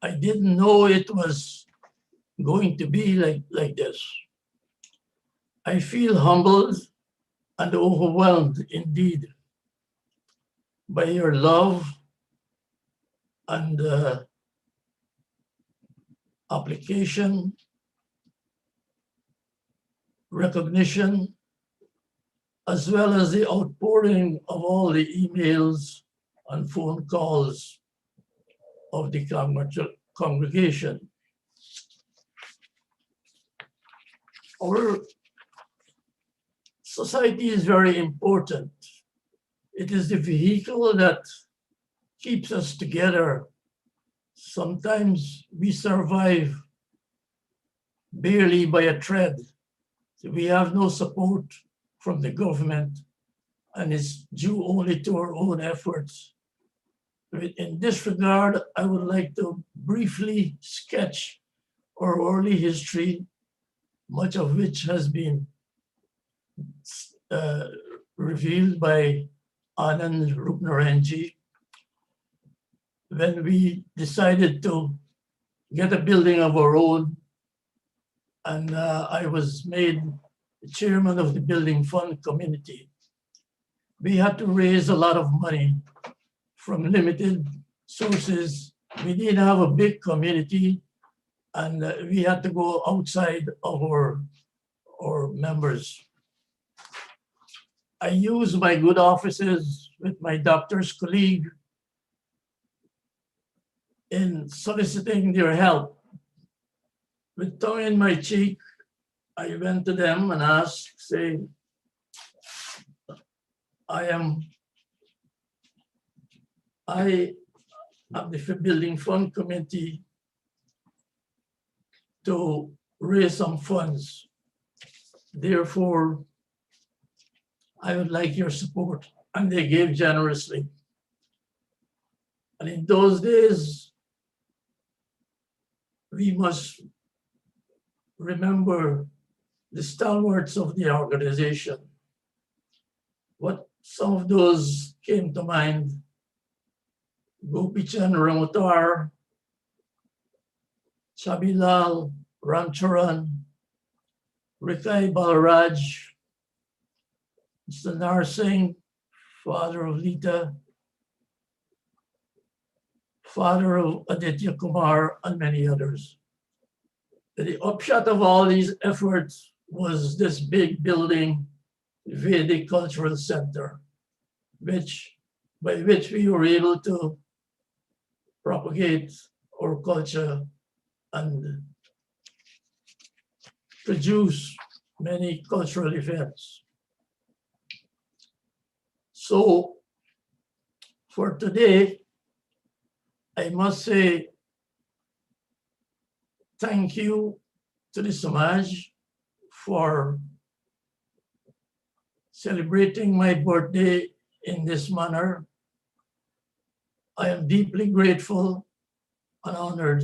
I didn't know it was going to be like this. I feel humbled and overwhelmed indeed by your love and application, recognition, as well as the outpouring of all the emails and phone calls of the congregation. Our society is very important. It is the vehicle that keeps us together. Sometimes we survive barely by a thread. We have no support from the government, and it's due only to our own efforts. In this regard, I would like to briefly sketch our early history, much of which has been revealed by Anand Rupnaranji. When we decided to get a building of our own, and I was made the chairman of the building fund community, we had to raise a lot of money from limited sources. We didn't have a big community, and we had to go outside of our members. I used my good offices with my doctor's colleague in soliciting their help. With tongue in my cheek, I went to them and asked, saying, I have the building fund committee to raise some funds. Therefore, I would like your support. And they gave generously. And in those days, we must remember the stalwarts of the organization. What some of those came to mind: Gopichan Ramutar, Chabilal Ramcharan, Rikai Balraj, Mr. Narsingh, father of Lita, father of Aditya Kumar, and many others. The upshot of all these efforts was this big building, Vedic Cultural Center, by which we were able to propagate our culture and produce many cultural events. So for today, I must say thank you to the Samaj for celebrating my birthday in this manner. I am deeply grateful and honored.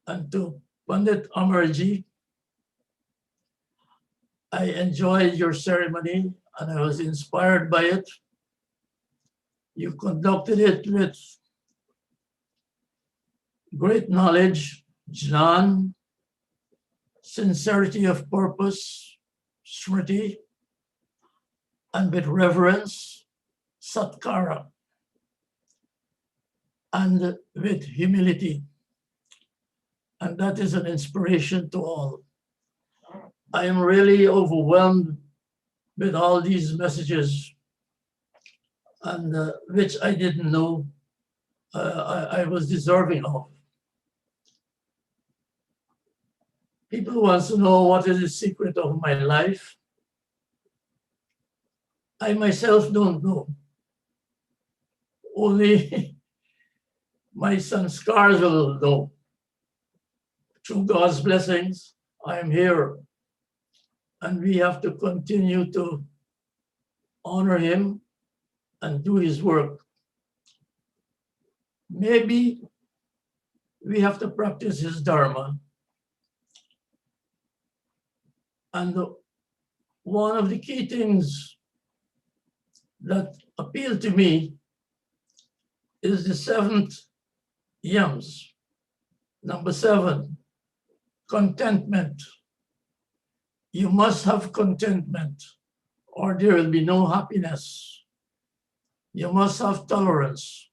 And to Pandit Amarji, I enjoyed your ceremony and I was inspired by it. You conducted it with great knowledge, jnan, sincerity of purpose, smriti, and with reverence, satkara, and with humility. And that is an inspiration to all. I am really overwhelmed with all these messages, and which I didn't know I was deserving of. People want to know what is the secret of my life. I myself don't know. Only my sanskars will know. Through God's blessings, I am here. And we have to continue to honor him and do his work. Maybe we have to practice his dharma. And one of the key things that appeal to me is the 7th yams. Number 7, contentment. You must have contentment or there will be no happiness. You must have tolerance.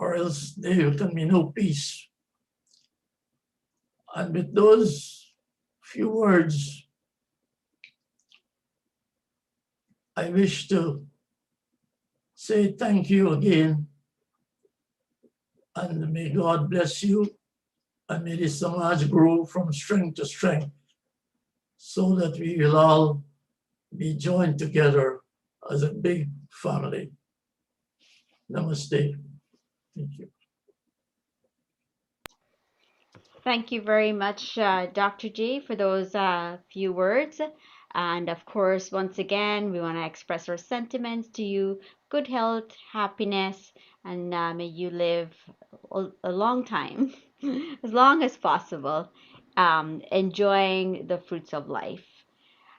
or else there can be no peace. And with those few words, I wish to say thank you again, and may God bless you, and may the Samaj grow from strength to strength, so that we will all be joined together as a big family. Namaste. Thank you. Thank you very much, Dr. G, for those few words. And of course, once again, we want to express our sentiments to you. Good health, happiness, and may you live a long time, as long as possible, enjoying the fruits of life.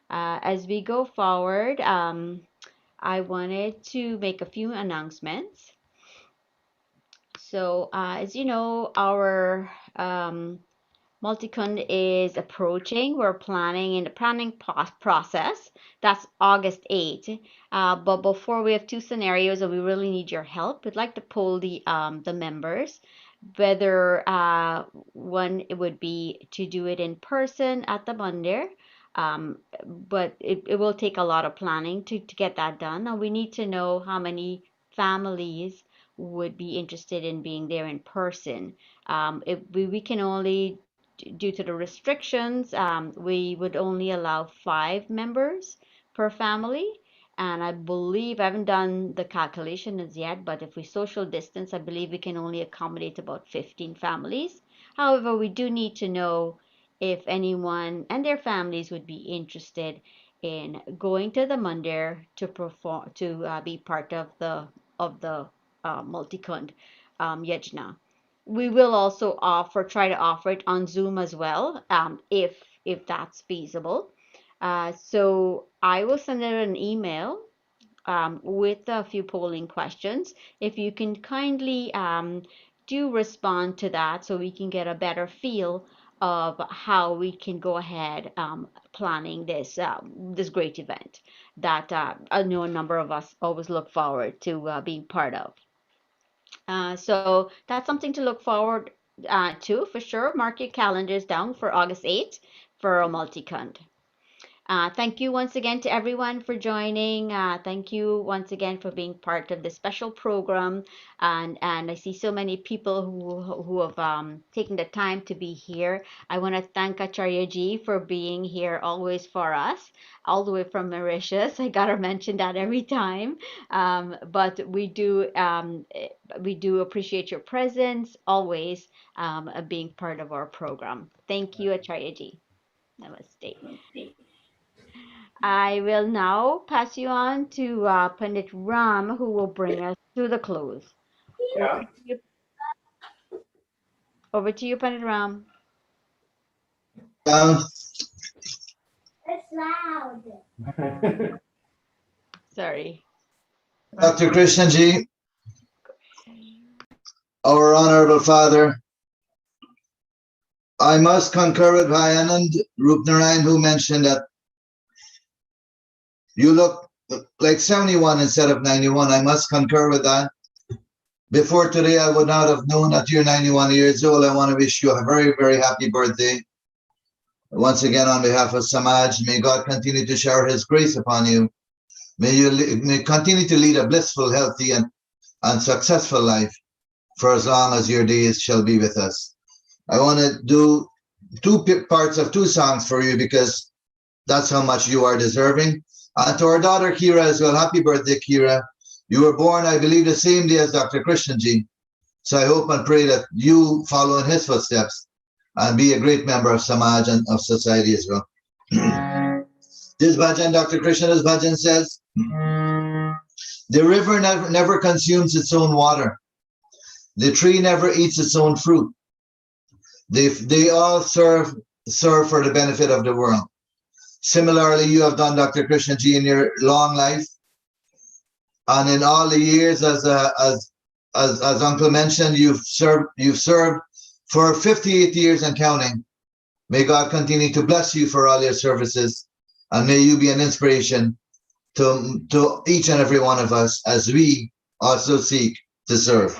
As we go forward, I wanted to make a few announcements. So, as you know, our Multicund is approaching. We're planning in the planning process. That's August 8th. But before we have two scenarios and we really need your help, we'd like to poll the members whether one it would be to do it in person at the Monday. But it will take a lot of planning to get that done. And we need to know how many families would be interested in being there in person. If we can only, due to the restrictions, we would only allow 5 members per family. And I believe, I haven't done the calculation as yet, but if we social distance, I believe we can only accommodate about 15 families. However, we do need to know if anyone and their families would be interested in going to the Mandir to perform, to be part of the Multikund Yajna. We will also try to offer it on Zoom as well, if that's feasible. So I will send out an email with a few polling questions. If you can kindly do respond to that, so we can get a better feel of how we can go ahead planning this great event that I know a number of us always look forward to being part of. So that's something to look forward to for sure. Mark your calendars down for August 8th for a Multicund. Thank you once again to everyone for joining. Thank you once again for being part of this special program. And I see so many people who have taken the time to be here. I want to thank Acharya Ji for being here always for us, all the way from Mauritius. I gotta mention that every time. But we do appreciate your presence always, being part of our program. Thank you, Acharya Ji. Namaste. I will now pass you on to Pandit Ram, who will bring us to the close. Over to you, Pandit Ram. It's loud. Sorry. Dr. Krishnaji, our Honorable Father, I must concur with Bhayanand Rupnarayan, who mentioned that you look like 71 instead of 91. I must concur with that. Before today, I would not have known that you're 91 years old. I want to wish you a very, very happy birthday. Once again, on behalf of Samaj, may God continue to shower his grace upon you. May you continue to lead a blissful, healthy, and successful life for as long as your days shall be with us. I want to do two parts of 2 songs for you because that's how much you are deserving. And to our daughter Kira as well, happy birthday, Kira. You were born, I believe, the same day as Dr. Krishnaji. So I hope and pray that you follow in his footsteps and be a great member of Samaj and of society as well. This bhajan, Dr. Krishna's bhajan says, the river never consumes its own water. The tree never eats its own fruit. They all serve for the benefit of the world. Similarly, you have done, Dr. Krishnaji, in your long life, and in all the years, as Uncle mentioned, you've served for 58 years and counting. May God continue to bless you for all your services, and may you be an inspiration to each and every one of us as we also seek to serve.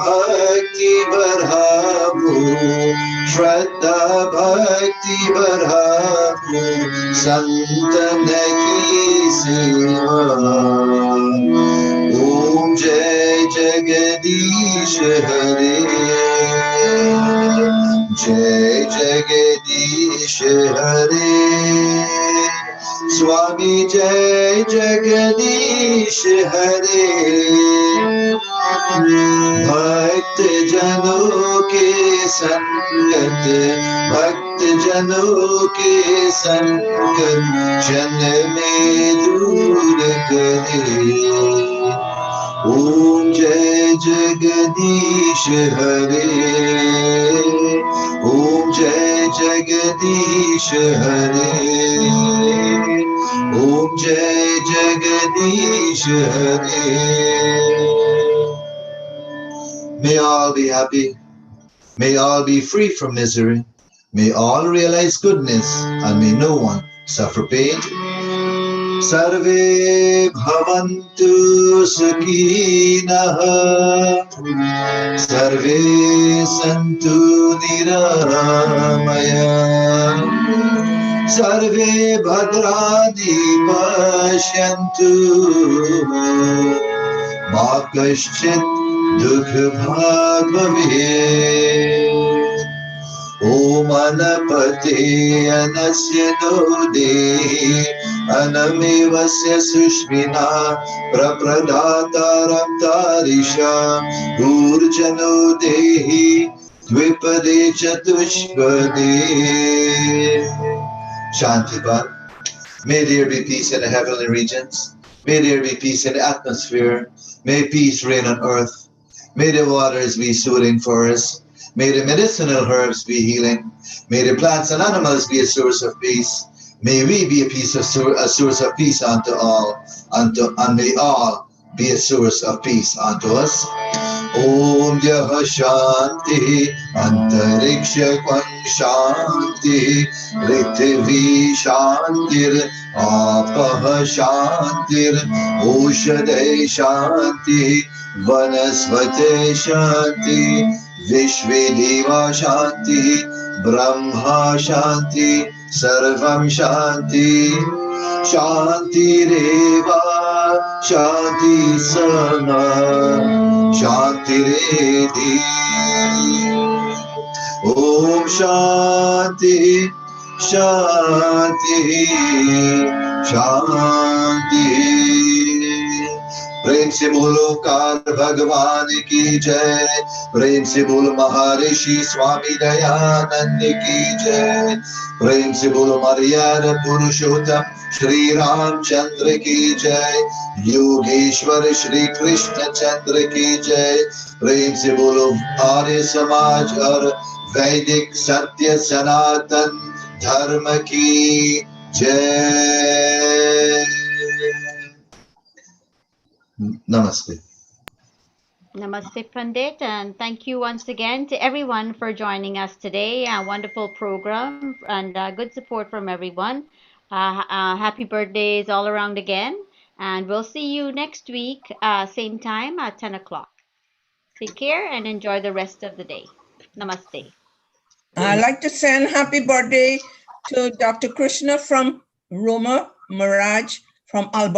भक्ति बढ़ावो श्रद्धा भक्ति बढ़ावो संतन की सेवा ओम जय जगदीश हरे जय जगदीश हरे स्वामी जय जगदीश हरे भक्त जनों के संगत भक्त जनों के संगत जन में दूर करे ओम जय जगदीश हरे ओम जय जगदीश हरे ओम जय जगदीश हरे May all be happy. May all be free from misery. May all realize goodness and may no one suffer pain. Sarve bhavantu sukhinah. Sarve santu niramaya. Sarve bhadrani pashyantu. Ma kaschit dukh bhag bhavet. Om anapate anasya no dehi anamevasya sushmina prapradataram tarisha urjano dehi dvipade chatushpade. Shantipan. May there be peace in the heavenly regions. May there be peace in the atmosphere. May peace reign on earth. May the waters be soothing for us. May the medicinal herbs be healing. May the plants and animals be a source of peace. May we be a source of peace unto all, and may all be a source of peace unto us. Om Yah Shanti Antariksha Shanti Prithvi Shantir Apah Shantir Oshade Shanti Vanaspate Shanti Vishvedeva Shanti Brahma Shanti Sarvam Shanti Shanti Reva Shanti Sama Shanti Redhi Om Shanti Shanti Shanti प्रेम से बोलो काल भगवान की जय प्रेम से बोलो महर्षि स्वामी दयानंद की जय प्रेम से बोलो मर्यादा पुरुषोत्तम श्री रामचंद्र की जय योगेश्वर श्री कृष्ण चंद्र की जय प्रेम से बोलो आर्य समाज और वैदिक सत्य सनातन धर्म की जय Namaste. Namaste, Pandit, and thank you once again to everyone for joining us today. A wonderful program and good support from everyone. Happy birthdays all around again, and we'll see you next week, same time at 10 o'clock. Take care and enjoy the rest of the day. Namaste. I'd like to send happy birthday to Dr. Krishna from Roma, Miraj from Alberta.